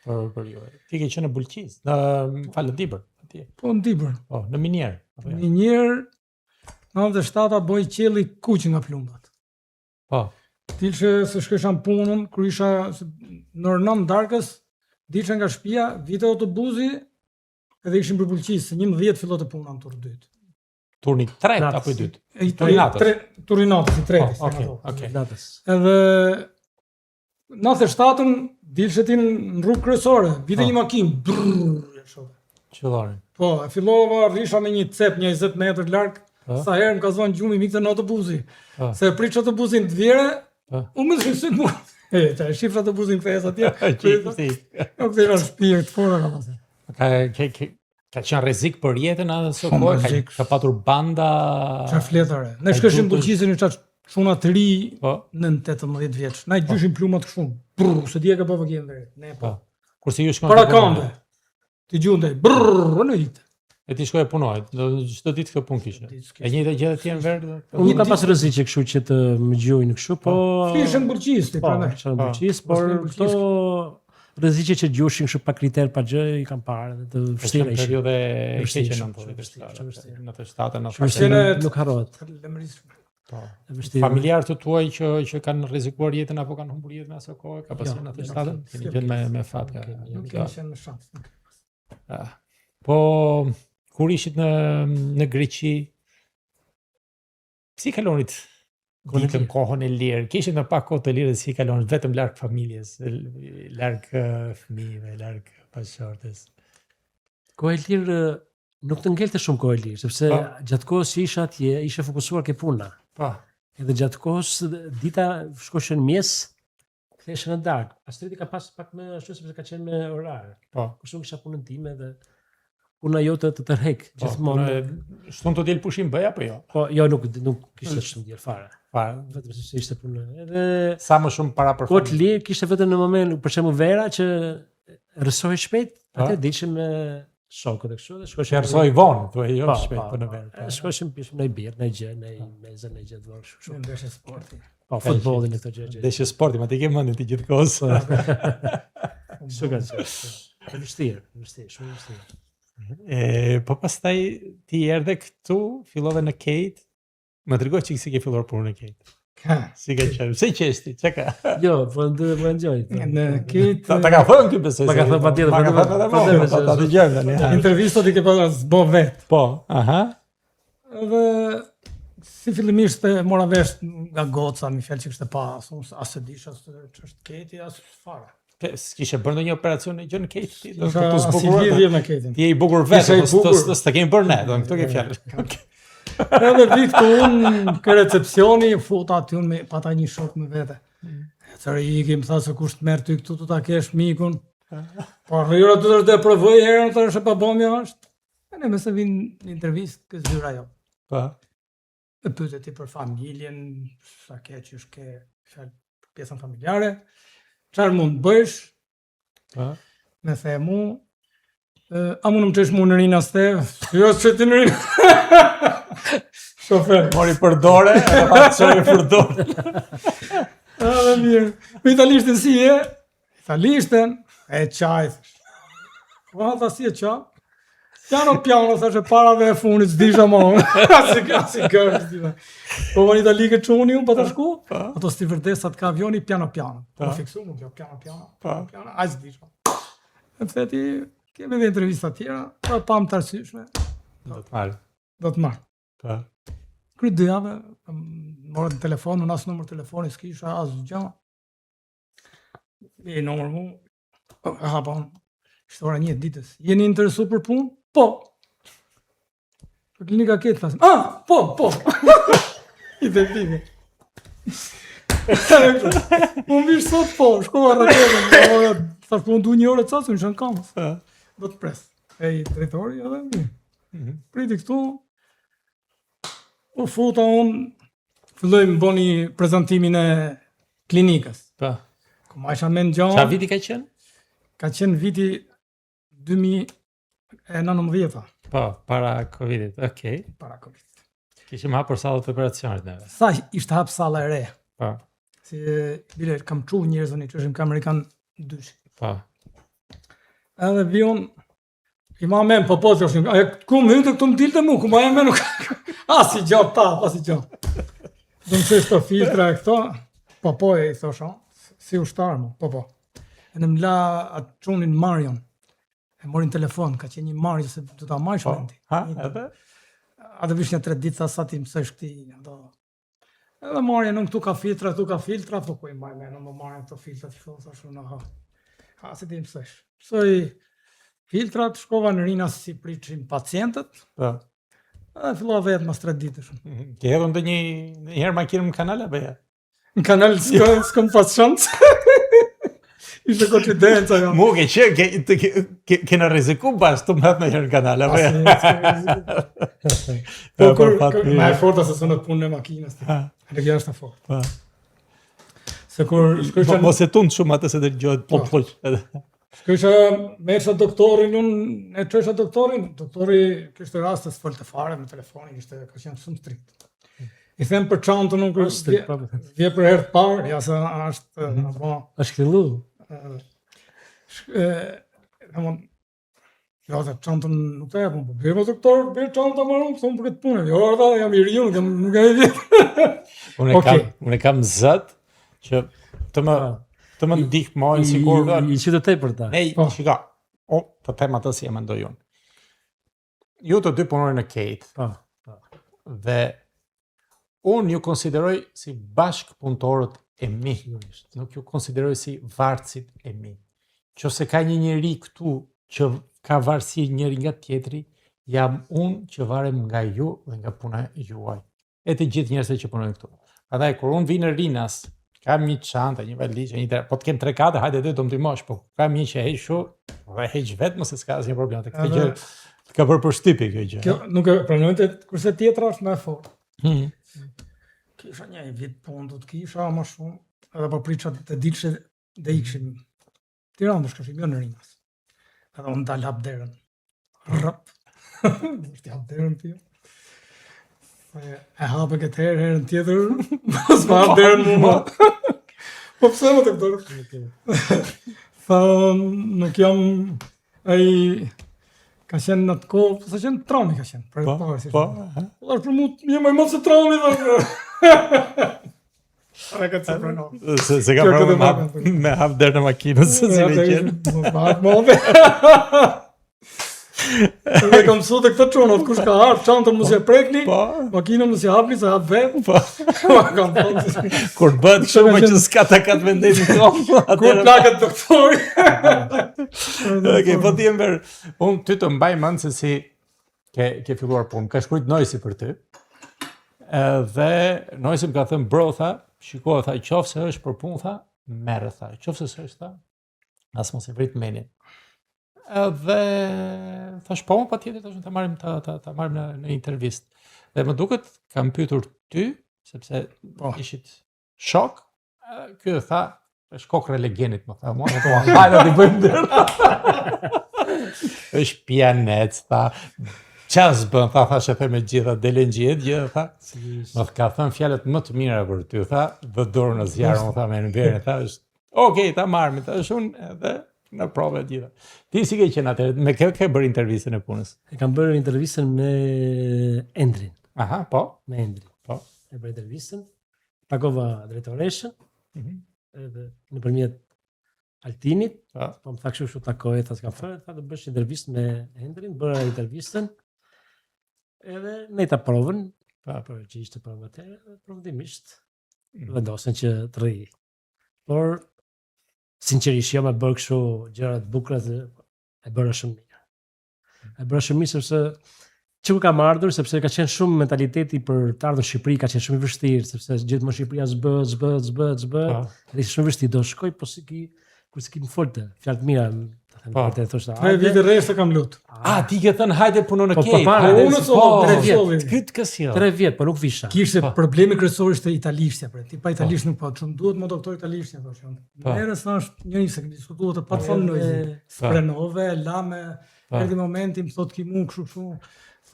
Për ju. Ti ke qenë në Bulqis, në Dibër, atje. Po në Dibër. Po, në Minjerë. Në Minjerë, 97-a boj qelli kuq nga plumbat. Po. Dilshe se shkesha në punën, kur isha në orë 9 darkës, dilshe nga shtëpia, vite autobusi, edhe ishim për Bulqis, se 11 fillot e puna në turë 2. Turni 3 apo i 2? Turni natës. Turni natës, i 3. Okej. Edhe 97-ën dilshe ti në rrugë kryesore, vite një makinë, Qëllari. Po, e fillova rrisha me një cep, një 20 metrë larg, sa herë më ka zonë gjumi mikte në autobusi. Se e prish autobusin të vjere, unë më të shqysit mua. E shifra autobusin këthes atje. Nuk të i në shpijë të fora ka pasë. Ka qenë rrezik për jetën atë Shumë kohë, rrezik. ka patur banda. Çfarë fletare. Ne shkëshim bulqisin çaj çuna të ri Po. në 18 vjeç. Na gjyshin plumat kështu. Brr, se di e ka bëvë gjën vetë. Ne po. Kurse ju shkon. Para kambe. Ti gjunde. Brr, në it. E ti shkoj punoj, çdo ditë kë punë kishe. E njëjta gjë atje në Verdë. Unë nuk ka pas rreziqe kështu që të më gjojnë kështu, po Fishën bulqis ti po, prandaj. çfarë bulqis, por këto rreziqe që gjoshin kështu pa kriter, pa gjë, i kam parë dhe të vështira Në ishin. periudhë e Vështirë, keqe shumë, në vështirë. 97 në Vështirë. Nuk harrohet. Lemërisht. E vështirë. Familjarët të tuaj që kanë rrezikuar jetën apo kanë humbur jetën asaj kohe, ka pasur në atë shtatën, keni qenë me fat ka. Nuk kemi qenë në shans. Po kur ishit në Greqi, si kalonit ditën kohën e lirë? Kishit në pak kohë të lirë, si kalonit vetëm larg familjes, larg fëmijëve, larg pashortes? Kohë e lirë nuk të ngelte shumë kohë e lirë, sepse gjatë kohës që isha atje, ishe fokusuar ke puna. Po. Edhe gjatë kohës dita shkoshe në mes, ktheheshe në darkë. Astridi ka pas pak më ashtu sepse ka qenë me orar. Po. Kur shumë kisha punën time dhe puna jote të tërheq gjithmonë. Shton të del pushim bëj apo jo? Po, jo nuk kishte shumë diell fare. Fare. Vetëm se ishte punë. Edhe Sa më shumë para për kohë të lirë kishte vetëm në moment, për shembull vera që rësohej shpejt, atë dilshim me shokët e kështu dhe shkoshim. Rësoj vonë, thuaj jo shpejt po në verë. Shkoshim pishim në birr, në gjë, në mezë, në gjë të vogël kështu. Shumë ndeshje sporti. Po, futbollin e këto gjë. Deshë sporti, ma ti ke mendin ti gjithkohës. Shumë ka qenë. Vështirë, shumë vështirë. Po pastaj ti erdhe këtu, fillove në Kate. Më tregoj çik si ke filluar punën në Kate. Si ka qenë? Pse qeshti? Çka ka? Jo, po më enjoy. Në Kate Ta ka thënë ti besoj. Ma ka thënë patjetër, Ta dëgjojmë tani. intervistat i ke pas zbo vet. Po, aha. Edhe si fillimisht e mora vesh nga goca, mi fjalë që kishte pa, as e disha se ç'është Kate, as fare. S'kishe bërë ndonjë operacion në gjë në Kate ti? Do Ka të si zbukurohet. lidhje me Kate. Ti je i bukur vetë, Isha i bukur. s'ta kemi bërë ne, do këto ke fjalë. Edhe vit ku unë ke recepcioni, futa aty unë me pata një shok me vete. Cërë i kim tha se kush të merr ty këtu, tu ta kesh mikun. Po rrira ty të provoj herën të është pa bomja është. E ne me se vinë në intervistë, kësë zyra jo. Po. E pyete ti për familjen, sa ke që është ke fjalë për pjesën familjare, çfarë mund bësh? Po. Me the mu, a mund më qesh mu në rinë aste? Jo, që ti në rinë. Shofer. Mori për dore, edhe pa të çojë për dorë. Edhe mirë. Me italishtin si e? Italishtin? E qaj. Po, ta si e qa? Piano, thashe para dhe e funit, s'disha ma unë. Asi kërë, s'disha. Po, në itali ke quni unë, pa të shku? Ato sti vërdesat ka avioni, piano. Po, fiksu mu, piano. A s'disha. E të theti, kemi dhe intervista tjera, pa pam të arsyshme. Do të marrë. Do të marrë. Po. Kryt 2 javë, morët në telefon, unë asë numër telefoni s'kisha, asë gjë. E numër mu, hapa unë, ishte ora 1 ditës. Jeni interesu për punë? Po. Për klinika ketë, thasim. Po. I të pime. Unë vishë sot po, shkova raketën, thash po unë du 1 orë të sasë, unë shënë kamës. Do të presë. E i drejtori, edhe mirë. Priti këtu, u futa unë, fillojmë bëni prezentimin e klinikës. Po. Ku ma isha me në gjanë. Qa viti ka qenë? Ka qenë viti 2019. Po, para Covidit, okej. Para Covid. Kishim hapur sallat e operacionit neve. Sa ishte hap salla e re. Po, Si bile kam çu njerëzën që ishin amerikan dyshi. po. Edhe vion i ma men po që është. A ku më hynte këtu më dilte mu, ku ma men nuk. Asi gjop ta, asi gjop. Do të thësh të filtra e këto. Po e i thosha, si ushtar mu, po. E në mla atë qunin Marion. E morin telefon, ka qenë një Mario se do ta marrësh Po. mendi. Ha, edhe? Atë vish një 3 ditë sa ti mësësh këti. Edhe marrja në këtu ka filtra, po ku i marrë me në më marrë këto filtrat, thashu në ha. Ha, se ti mësësh. Mësoj filtrat, shkova në rina si priçin pacientët, Po. edhe fillova vetë mas 3 ditësh. Ke hedhur ndonjëherë makinën në kanal apo ja? Në kanal s'kam pas shansë. Ishte koincidenca jo. Mu kena rreziku bashkë të mbet në herë në kanal, apo? Po kur më e forta se sonë punë në makinës. Energia është e fortë. Se kur shkojsha mos e tund shumë atë se të dëgohet popull. Shkojsha mersa doktorin, unë e çojsha doktorin, doktori kishte raste s'folte fare me telefonin, ka qenë shumë strikt. I them për çantën unë vje për herë të parë, ja se është apo është fillu. Ja se çantën nuk e japun, po bëjmë doktor, bëj çanta më unë, thonë për këtë punë. Jo, ata jam i ri, nuk e di. Unë kam zot që të më ndihmojnë sikur i qytetej për ta. Ne, shika, të them atë si e mendoj unë. Ju të dy punoni në Kate. Dhe unë ju konsideroj si bashkëpunëtorët e mi. Nuk ju konsideroj si varësit e mi. Nëse ka një njeri këtu që ka varësi njëri nga tjetri, jam unë që varem nga ju dhe nga puna juaj. E të gjithë njerëzit që punojnë këtu. Prandaj kur unë vi në Rinas, kam një çantë, një valizë, po të kem 3-4, hajde do të më ndihmosh, po kam një që heq dhe heq vetëm se s'ka asnjë problem. Këtë gjë ka bërë përshtypje kjo gjë. Kjo nuk e pranojte, kurse tjetra është më e fortë. Kisha një vit punë, do të kisha më shumë, edhe po priça të dilshe dhe ikshim. Tiranë do shkoshim jo në Rinas. Edhe unë dal hap derën. Rrap. Është hap derën ti. E hapë këtë herën tjetër, mos më hapë derën mua. Po pse më të këtërë? Tha, nuk jam ka qenë në të kohë, sa qenë traumi ka qenë. Po. Është për mu, një më mos e traumi dhe. Are ka të pranohë. Se ka pranë me hapë derën në makinës, se si me qenë. Mos më hapë më Me kam mësu të këtë qonot, kush ka harë, çantën mos e prekni, makinën mos e hapni, se hap vetë. Kur bëhet shumë që s'ka ta katë vendetin kohë. Kur plakët doktori. Okej, po ti Ember, unë ty të mbaj mend se si ke filluar punë. Ka shkruajt Noisi për ty. Dhe Noisi më ka thënë, bro, tha, shiko, tha, qofse është për punë, tha, merre, tha. Qofse s'është, tha, as mos e vrit menin. Dhe thash po, patjetër tash ta marrim në intervistë. Dhe më duket kam pyetur ty sepse ishit shok. Ky tha, është kokra legenit, më tha, mua ato hajde të bëjmë derë. Është pianet, tha. Ças bën, thash e them me gjitha delen gjithë, tha. Më ka thënë fjalët më të mira për ty, tha, vë dorën në zjarr, më tha me në verë, tha, okej, ta marrim, thash unë edhe në provë e gjitha. Ti si ke qenë atëherë? Me kë ke bërë intervistën e punës? E kam bërë intervistën me Endrin. Aha, po. Me Endrin. Po. E bërë intervistën, takova drejtoreshën, edhe nëpërmjet Altinit, po më tha kështu takoj, tha s'kam fare, tha do bësh intervistë me Endrin, bëra intervistën, edhe ne ta provën, për që ishte provë atëherë, provëdimisht vendosën që të rri. Por sinqerisht jo me bërë kështu gjëra të bukura, e bëra shumë mirë. E bëra shumë mirë sepse që kam ardhur, sepse ka qenë shumë mentaliteti për të ardhur në Shqipëri, ka qenë shumë i vështirë, sepse gjithmonë Shqipëria zbët, dhe ishte shumë vështirë, do shkoj, po kur s'ki më folte, fjalë të mira, ta them vërtet thoshta. 3 vite rresht e kam lut. Ti ke thënë hajde punon në Kate. Unë sot 3 vjet. Këtë kësjell. 3 vjet, po nuk visha. Kishte problemi kryesor ishte italishtja, ti pa italisht nuk po, shumë duhet më doktor italishtja thoshën. Herës thash njëri se diskutuat të patfon Noisi. Sprenove, lame, erdhi momenti më thotë ki mua kështu.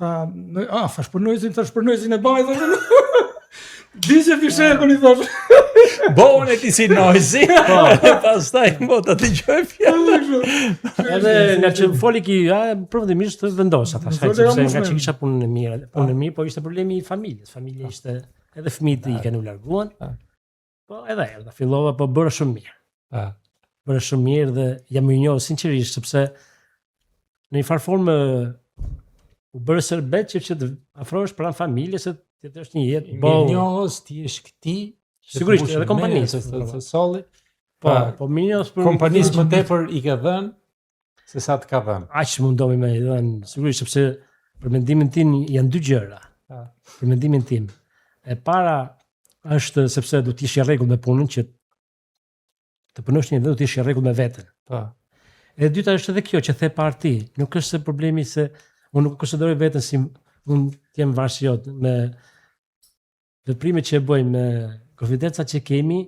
Thash për Noisin, thash për Noisin e baj, thoshën. Dice fishekun i thash. Bon e ti si Noisi. Pastaj mo ta dëgjoj fjalën. Edhe nga që foli ki, provëdimisht vendosa, thash, sepse nga që kisha punën e mirë, po ishte problemi i familjes. Familja ishte edhe fëmijët i kanë u larguan. Po edhe erdha, fillova, po bëra shumë mirë. Bëra shumë mirë dhe jam i njohur sinqerisht sepse në një farë formë u bëra serbet që të afrohesh pranë familjes, se të është një jetë mirënjohës, ti je këti. Sigurisht, edhe kompanisë. Solli. Po mirënjohës për kompanisë më tepër i ke dhënë se sa të ka dhënë. Aq mundomi me i dhënë, sigurisht, sepse për mendimin tim janë dy gjëra. Për mendimin tim. E para është sepse do të ish i rregull me punën që të punosh një vend do të ish në rregull me veten. Po. E dyta është edhe kjo që the parti, nuk është se problemi se unë nuk konsideroj veten si unë jem varësiot me veprimet që e bëjmë, me konfidencat që kemi,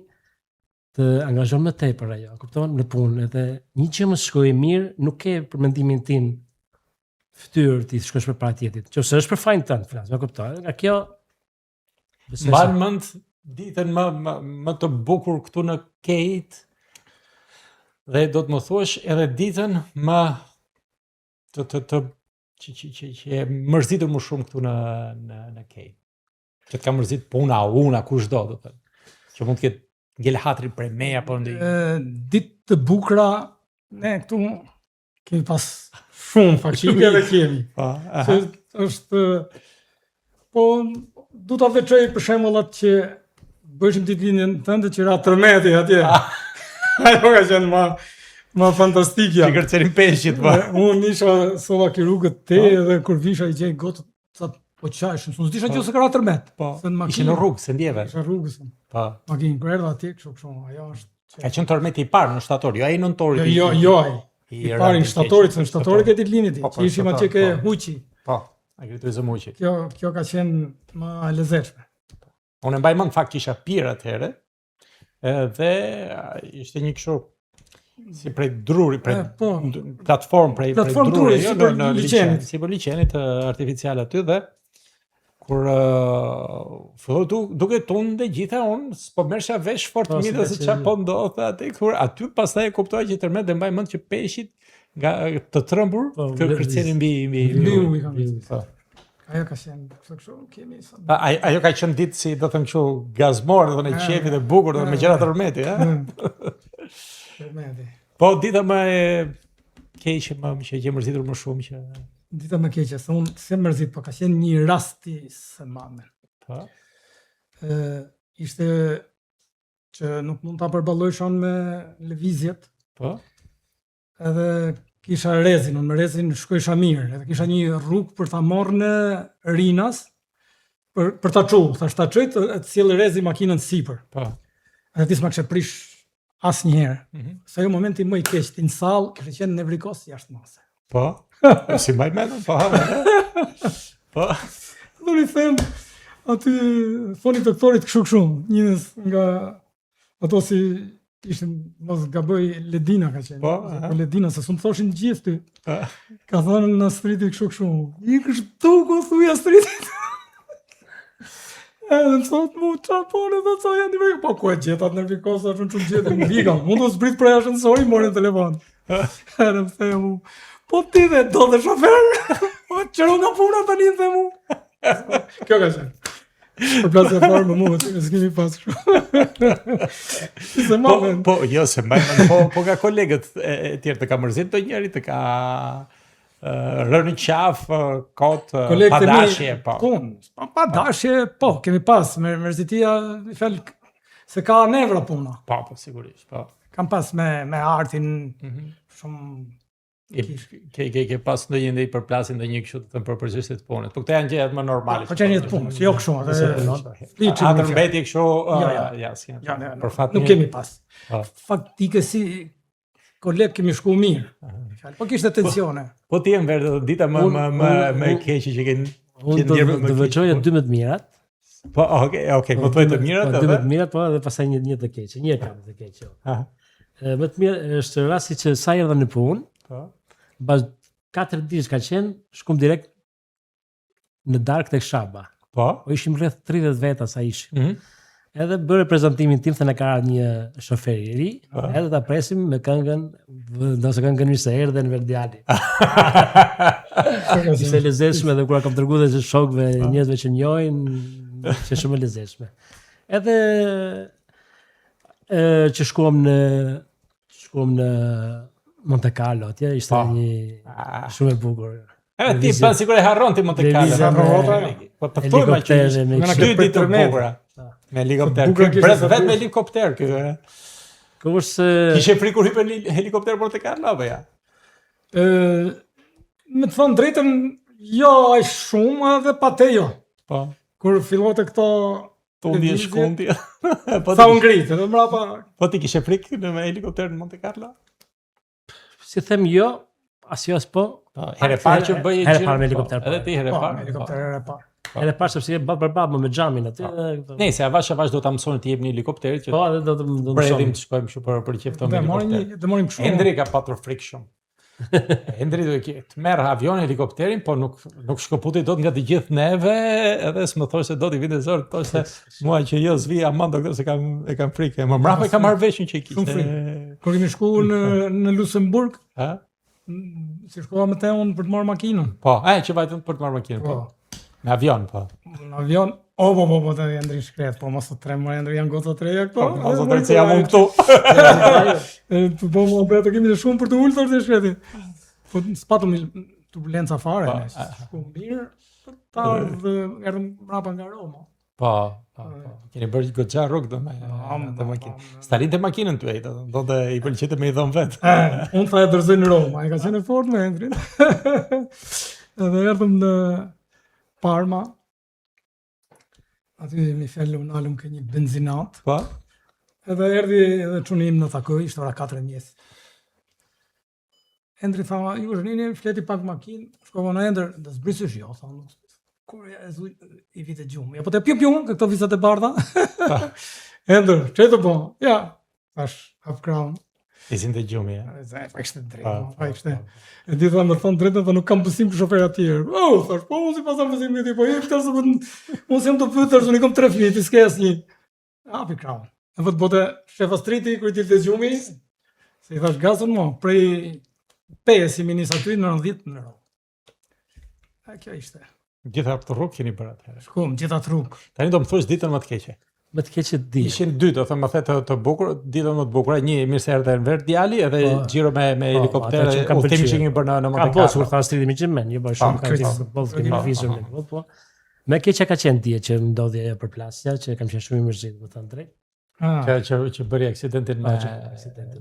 të angazhon më tepër ajo, kupton, në punë, edhe një që më shkojë mirë, nuk ke për mendimin tim fytyrë ti shkosh për para tjetrit. Nëse është për fajin tënd, flas, më kupton. Nga kjo mban mend ditën më të bukur këtu në Kate, dhe do të më thuash edhe ditën më që e mërzitur më shumë këtu në Kate. Që të ka mërzit puna, kushdo, do të thënë. Që mund të ketë ngel hatri prej me apo ditë të bukura, ne këtu kemi pas shumë faqike dhe kemi. Se është po du ta veçoj për shembull atë që bëjshim ditëlindjen tënde që ra tërmeti atje. Ajo ka qenë ma fantastikja. Që kërcerin peshqit, po. Unë isha sova ki rrugët te dhe kur visha i gjej gotët, sa po qajshëm, s'u disha që se ka ra tërmet. Ishe në rrugë, se ndjeve. Isha rrugës. Makinë, kur erdha atje, kështu, ajo është... Ka qenë tërmeti i parë në shtator, jo ai në nëntorit. Jo, i parë në shtatorit, se në shtatorit e ditëlindjet, që ishim atje ke huqi. Po, a kriturizëm huqi. Kjo ka qenë më lezetshme. Unë e mbaj mend fakt kisha pirë atëherë, dhe ishte një kështu si prej druri, prej platformë prej druri, jo në liçenit, si për liçenit artificial aty, dhe kur filloi duke tunde gjitha, unë s'po merrsha vesh fort mirë se çfarë po ndodhte aty, kur aty pastaj e kuptoj që tërmet dhe mbaj mend që peshqit nga të trembur kërcenin mbi. Ajo ka qenë kështu, kemi sa. Ajo ka qenë ditë si do të them kështu gazmore, do të thënë qefi dhe bukur, do me gjëra tërmeti, Tërmeti. Po dita më e keqe që e ke mërzitur më shumë që dita më keqe, se unë se mërzit, po ka qenë një rasti se mamen. Po. Ishte që nuk mund ta përballojshon me lëvizjet. Po. Edhe kisha rezin, unë me rezin shkojsha mirë, edhe kisha një rrugë për ta marrë në Rinas, për ta çu, thash ta çoj të sjellë rezi makinën sipër. Po. Edhe ti s'ma kishe prish asnjëherë. Sa jo momenti më i keq ti në sallë, kishe qenë nevrikos jashtë mase. Po. Si mbaj mend, po. Po. Do i them aty thoni doktorit kështu, njës nga ato si ishin, mos gaboj, Ledina ka qenë. Po Ledina, se s'u më thoshin gjithë ty. Ka thënë në Astritit kështu. I kështu ku thuj Astritit. Edhe më thot mu, qa pone dhe ca janë një po ku e gjetat në vikosa, shumë që gjetë, më vika, mund të zbrit prej ashensori, morën telefon. Edhe më thej mu, po ti dhe do dhe shofer, po qëro nga puna të një dhe mu. Kjo ka qenë. Për plasë e farë më mu, që s'kemi pas kështu. Po, jo, se mbajnë, po nga kolegët e tjerë të ka mërzit të njëri, të ka rënë qafë, kotë, padashje, po. Padashje, po, kemi pas, me mërzitia, se ka nevra puna. Po, sigurisht, po. Kam pas me artin, shumë... Ke pas në një përplasin në një kështu të thëmë për përgjështet punët. Po këte janë gjehet më normalisht. Po që janë jetë punës, jo kështu. Atër mbeti kështu... Nuk kemi pas. Faktike si kolegë kemi shku mirë. Po kishte tensione. Po ti e më verë dita më keqi që ke ndjerë më Unë të veçoja 12 mirat. Po, okej, po të vetë mirat edhe? 12 mirat, po edhe pasaj një të keqe. Një kam të keqe. Më të mirë është rasti që sa erdha në punë, bas 4 ditësh ka qenë, shkum direkt në darkë tek Shaba. Po? Ishim rreth 30 veta sa ishim. Edhe bërë prezantimin tim, thënë ka ardhur një shofer i ri, edhe ta presim me këngën, ndosë këngën mirë se erdhe në Verdiali. Ishte lezetshme dhe kur kam treguar edhe shokëve, njerëzve që njohin, që shumë e lezetshme. Edhe që shkuam në Monte Carlo, atje ishte një shumë e bukur. Ti pa sigur e harron ti Monte Carlo. Po të thuaj më që në 2 ditë të bukura. Me helikopter. Vetëm me helikopter ky. Kishe frikur hype helikopter Monte Carlo apo ja? Me të thënë drejtën, jo aq shumë edhe pa te jo. Po. Kur fillote këto Tundi e shkundi. Sa u ngritë, edhe mbrapa. Po ti kishe frikë në me helikopter në Monte Carlo? Si them jo, asjo as po. Herë parë që bëje herë parë me helikopter. Edhe ti herë parë. Helikopter herë parë. Herë parë sepse je ballë me xhamin aty. Nëse avash do ta mësoni të jepni helikopterit që. Po, edhe do të mësoni të shkojmë kështu për qef tonë helikopter. Do morim kështu. Hendri ka patur frikë shumë. Hendri do të merr avion helikopterin, po nuk shkëputej dot nga të gjithë neve, edhe s'më thosh se do t'i vinte zor, thoshte mua që jo zvi aman doktor se kam frikë. Më mbrapa kam marrë veshin që i kishte. Kur kemi shkuar në Luxemburg, ha? Si shkova me Teon për të marrë makinën. Po, që vajtëm për të marrë makinën, po. Me avion, po. Në avion, po, të Endri shkret, po mos të tremë, Endri janë goca treja këto. Po, mos të treja se jam unë këtu. Po, më bëhet të kemi të shumë për të ullë, thoshte shkreti. Po, s'patëm turbulenca fare, shku mirë, ta erdhëm mrapa nga Roma. Po. Keni bërë goxha rrugë do me makinë. Stalin të makinën tuaj, do të i pëlqente me i dhon vet. Unë tha e dërzoj në Roma, ai ka qenë fort me Endrin. Edhe erdhëm në Parma. Aty mi fellëm në alëm ke një benzinat. Po. Edhe erdhi edhe çunim në takoj, ishte ora 4 mëngjes. Endri tha, ju rini, fleti pak makinë, shkova në Endër, dhe zbrisysh jo, tha unë. Kur e zuj i vite gjumë. Ja, po të pjum, këto vizat e bardha. Endër, që të po? Ja, thash, half crown. Izin të gjumë, ja. Pa ishte drejtë, E di tha, më thonë drejtën, tha nuk kam pësim për shofer atjerë. Thash, po, unë si pasam pësim me ti, po jep të se unë si jam të pytër, unë i kom 3 fëmijë, ti s'ke asnjë. Half crown. E vëtë bote shefa striti, kër i tilë të gjumi, se i thash gazën mo, prej peje si minis aty në 90 euro. Kjo ishte. Gjitha të rrugë keni bërë atëherë. Shkum, gjitha të rrugë. Tani do më thush ditën më të keqe. Më të keqe ditë. Ishin 2, do thëmë më the të bukur, ditën më të bukur, një mirë se erdhe në verë djali, edhe gjiro me helikopter, udhëtimi që kemi bërë në Monte Carlo. Ka posë kur tha striti me Gjermen, jo bërë shumë ka kemi lëvizur me po. Me keqja ka qenë dje që më ndodhi ajo përplasja, që kam qenë shumë i mërzit, më thënë drejt. Që bëri aksidentin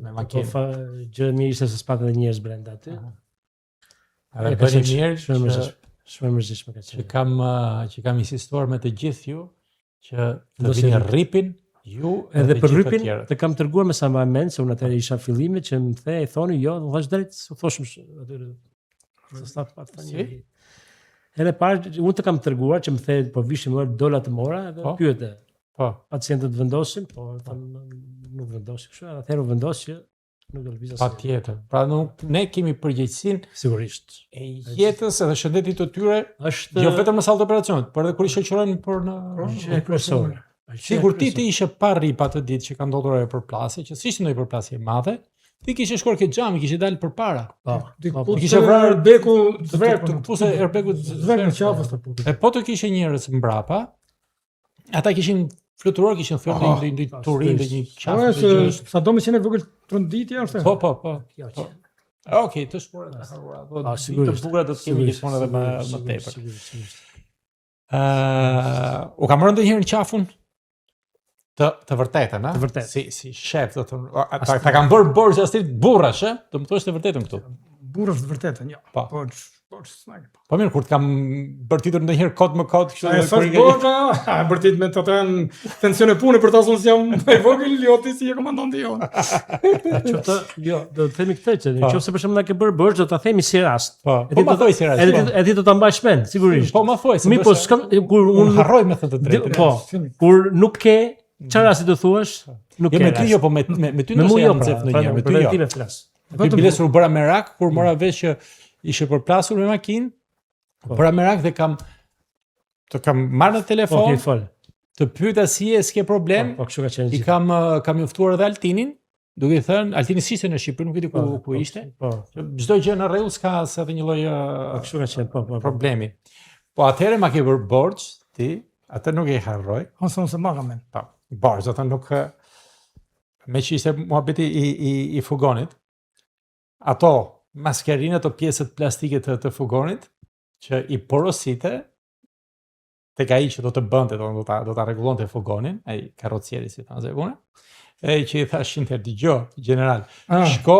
me makinë. Po, gjë mirë ishte se s'pat edhe njerëz brenda aty. Edhe bëri mirë shumë mërzitshme ka qenë. Që kam insistuar me të gjithë ju që të vini rripin ju edhe për rripin të kam treguar me sa më mend se unë atëherë isha fillimit që më the i thoni jo, do thash drejt, u thoshëm atyre. Sa pa thënë. Edhe parë unë të kam treguar që më the po vishim dola të mora edhe pyete. Po, pacientët vendosin, po nuk vendosin kështu, atëherë u vendos që nuk do lëvizas. Patjetër. Pra ne kemi përgjegjësinë sigurisht e jetës edhe shëndetit të tyre, është jo vetëm në sallë të operacionit, por edhe kur i shoqërojnë për në kryesor. Sigur ti ishe pa rrip atë ditë që ka ndodhur ajo përplasje, që s'ishte ndonjë përplasje e madhe, ti kishe shkuar ke xhami, kishe dalë përpara. Po kishe vrarë beku të puse erbeku zverk në qafës të putit. E po të kishe njerëz mbrapa, ata kishin fluturuar, kishin thyer në një turin, në një qafë. Sa do me qenë vogël tronditja është. Po. Okej, të shkuar të harruara. Sigurisht. Të bukura do të kemi gjithmonë edhe më tepër. U kam rënë ndonjëherë në qafën të vërtetën, a? Të vërtetë. Si shef, do të thonë, ta kanë bërë borxh astrit burrash, ë? Do më thosh të vërtetën këtu. Burrash të vërtetën, jo. Po mirë, kur të kam bërtitur ndonjëherë kod më kod kështu. Ai sa borxha, bërtit me të tensione pune për ta thonë se jam i vogël, jo ti si e komandon ti jo. Çfarë? Jo, do të themi këtë që nëse për shembull na ke bërë borxh, do ta themi si rast. Po ma thoj si rast. Edhe do ta mbash mend, sigurisht. Po ma thoj. Mi po kur unë harroj me thënë të drejtën. Po. Kur nuk ke çfarë rasti do thuash? Nuk ke. Jo me ty jo, po me ty nëse jam nxehtë ndonjëherë, me ty jo. Ti më flas. Ti bilesur u bëra merak kur mora vesh që ishe përplasur me makinë. Bëra merak dhe të kam marrë në telefon. Të pyeta si je, s'ke problem. Po kështu ka qenë. I kam njoftuar edhe Altinin, duke i thënë, Altini s'ishte në Shqipëri, nuk e di ku ishte. Po. Çdo gjë në rregull, s'ka as edhe një lloj kështu ka qenë, po. Problemi. Po atëherë ma ke bërë borxh ti, atë nuk e harroj. Ose unë se maka men. Po. Borxh, do të nuk me që ishte muhabeti i fugonit. Ato maskerinë, ato pjesët plastike të fugonit që i porosite tek ai që do të bënte, do ta rregullonte fugonin, ai karrocieri si thonë zekune. Që i thashin të dëgjoj, general, shko,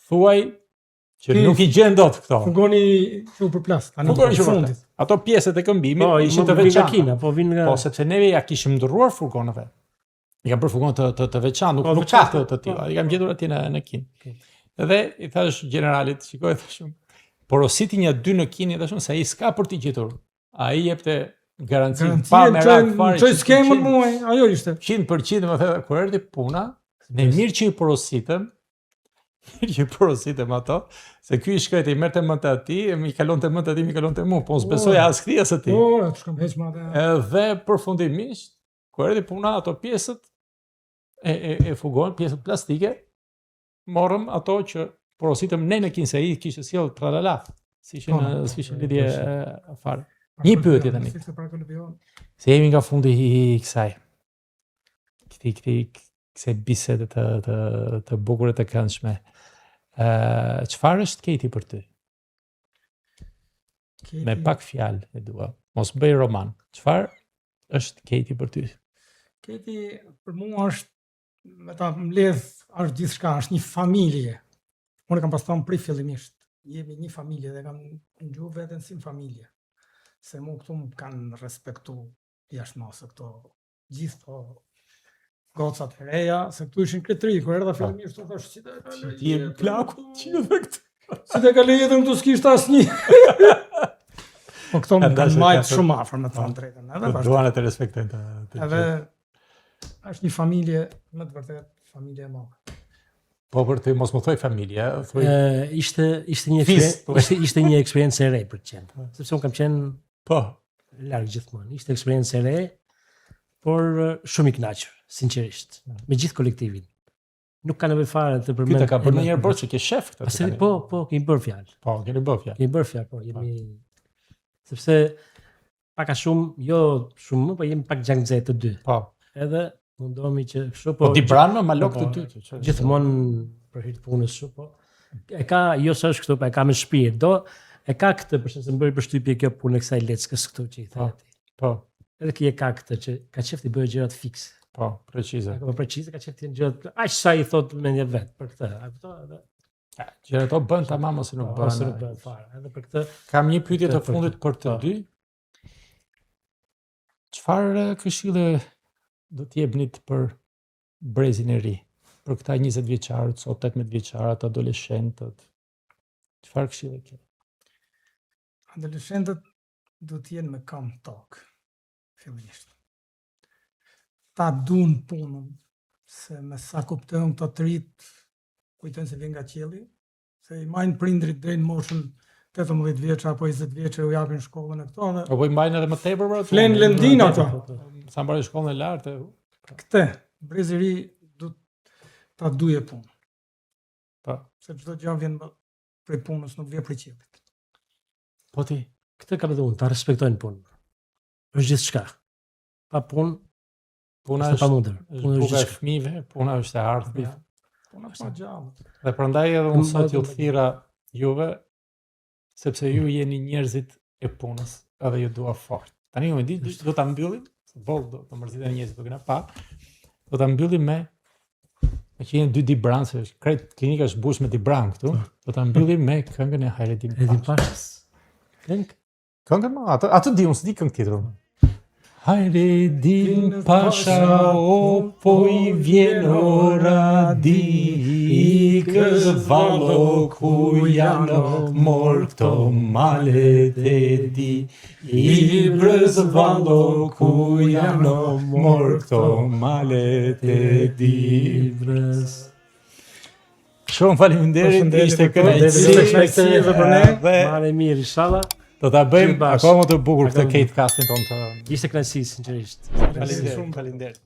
thuaj që nuk i gjen dot këto. Fugoni që u përplas, tani Fugoni në fundit. Ato pjesët e këmbimit Po, ishin të veçanta, po vinë nga Po, sepse neve ja kishim ndrruar furgonëve. I kam bërë furgon të veçantë, nuk ka të tilla. I kam gjetur atje në Kinë. Edhe i thash generalit, shikoj, thashëm, porositi një 2 në Kinë, thashëm se ai s'ka për t'i gjetur. Ai jepte garanci pa merak fare. Çoj skemën muaj, ajo ishte. 100% më thënë kur erdhi puna, ne mirë që i porositëm ato, se ky i shkret i merrte mend të atij, mi kalonte mend të atij, mi kalonte mua, po s'besoj as kthia se ti. Po, s'kam heq më atë. Edhe përfundimisht, kur erdhi puna, ato pjesët e fugon, pjesët plastike, morëm ato që porositëm ne në Kinë se ai kishte sjell tralala. S'kishin lidhje fare. Një pyetje tani. Se jemi nga fundi i kësaj. Kësaj bisede të bukura të këndshme. Çfarë është Keti për ty? Me pak fjalë e dua. Mos bëj roman. Çfarë është Keti për ty? Keti për mua është, me ta mbledh, është gjithçka, është një familje. Unë kam pas thonë prej fillimisht, jemi një familje dhe kam ngjuar veten si një familje. Se mu këtu më kanë respektu jashtë masë këto gjithë to gocat e reja, se këtu ishin kretëri, kur erdha fillimisht të thash si të kaloj. Ti je plaku, që dhe këtë. Si të kaloj jetën këtu s'kishte asnjë. Po këto më kanë majtë shumë afër me të thënë drejtën. Duan të respektojnë të. Edhe është një familje, me të vërtet, familje e madhe. Po për të mos më thoj familje, thoj ishte një eksperiencë e re për të qenë. Sepse unë kam qenë larg gjithmonë. Ishte eksperiencë e re, por shumë i kënaqur, sinqerisht, me gjithë kolektivin. Nuk ka nevojë fare të përmend. Ti ka bërë ndonjëherë borxh që ke shef këtë? Po, kemi bërë fjalë. Po, keni bërë fjalë. Kemi bërë fjalë, po, jemi sepse pak a shumë, jo shumë, po jemi pak gjangxhe të dy. Po. Edhe mundohemi që kështu po di branë me malok të dy. Gjithmonë për hir të punës kështu, po. E ka, jo sa është kështu, po e ka me shpirt. Do e ka këtë, për shembull, bëri përshtypje kjo punë kësaj leckës këtu që i thënë ti. Po. Edhe ki e ka këtë që ka qef të bëjë gjërat fikse. Po, precize. Po precize ka qef të jenë gjërat. Aq sa i thot mendje vet për këtë. A kupton edhe? Gjërat ato bën tamam ose nuk bën. Ose nuk bën fare. Edhe për këtë kam një pyetje të fundit për të dy. Çfarë këshille do të jepnit për brezin e ri? Për këta 20 vjeçarët, ose 18 vjeçarët, adoleshentët. Çfarë këshille ke? Adoleshentët do të jenë me kam tok, fillimisht. Ta duan punën, se me sa kuptojnë këto të rit, kujtojnë se vjen nga qielli, se i majnë prindrit deri në moshën 18 vjeç apo 20 vjeç u japin shkollën e këto. Apo i mbajnë edhe më tepër për flen lëndin ato. Sa mbaroi shkollën e lartë. Këtë, brezi i ri do ta duje punë. Po, se çdo gjë vjen prej punës, nuk vjen prej qiellit. Po ti, këtë kam edhe unë, ta respektojnë punën. Është gjithçka. Pa punë, puna është pamundur. Puna është e fëmijëve, puna është e ardhmja. Puna është gjallë. Dhe prandaj edhe unë sot ju thira juve, sepse ju jeni njerëzit e punës, edhe ju dua fort. Tani ju më di, do ta mbyllim, do të mërziten njerëzit do kena pa. Do ta mbyllim me që jeni 2 Dibran, se krejt klinika është mbush me Dibran këtu. Do ta mbyllim me këngën e Hayreddin Pashës. Këngën më, atë di, unë s'di këngë tjetër. Hayreddin Pasha, o po i vjen ora di, ikë vallo ku janë mor këto malet e di, i brez vallo ku janë mor këto malet e di, brez. Shumë faleminderit, ishte kënaqësi për ne. Marrë mirë, inshallah. Do ta bëjmë akoma të bukur këtë Kate Casting tonë. Ishte kënaqësi sinqerisht. Faleminderit.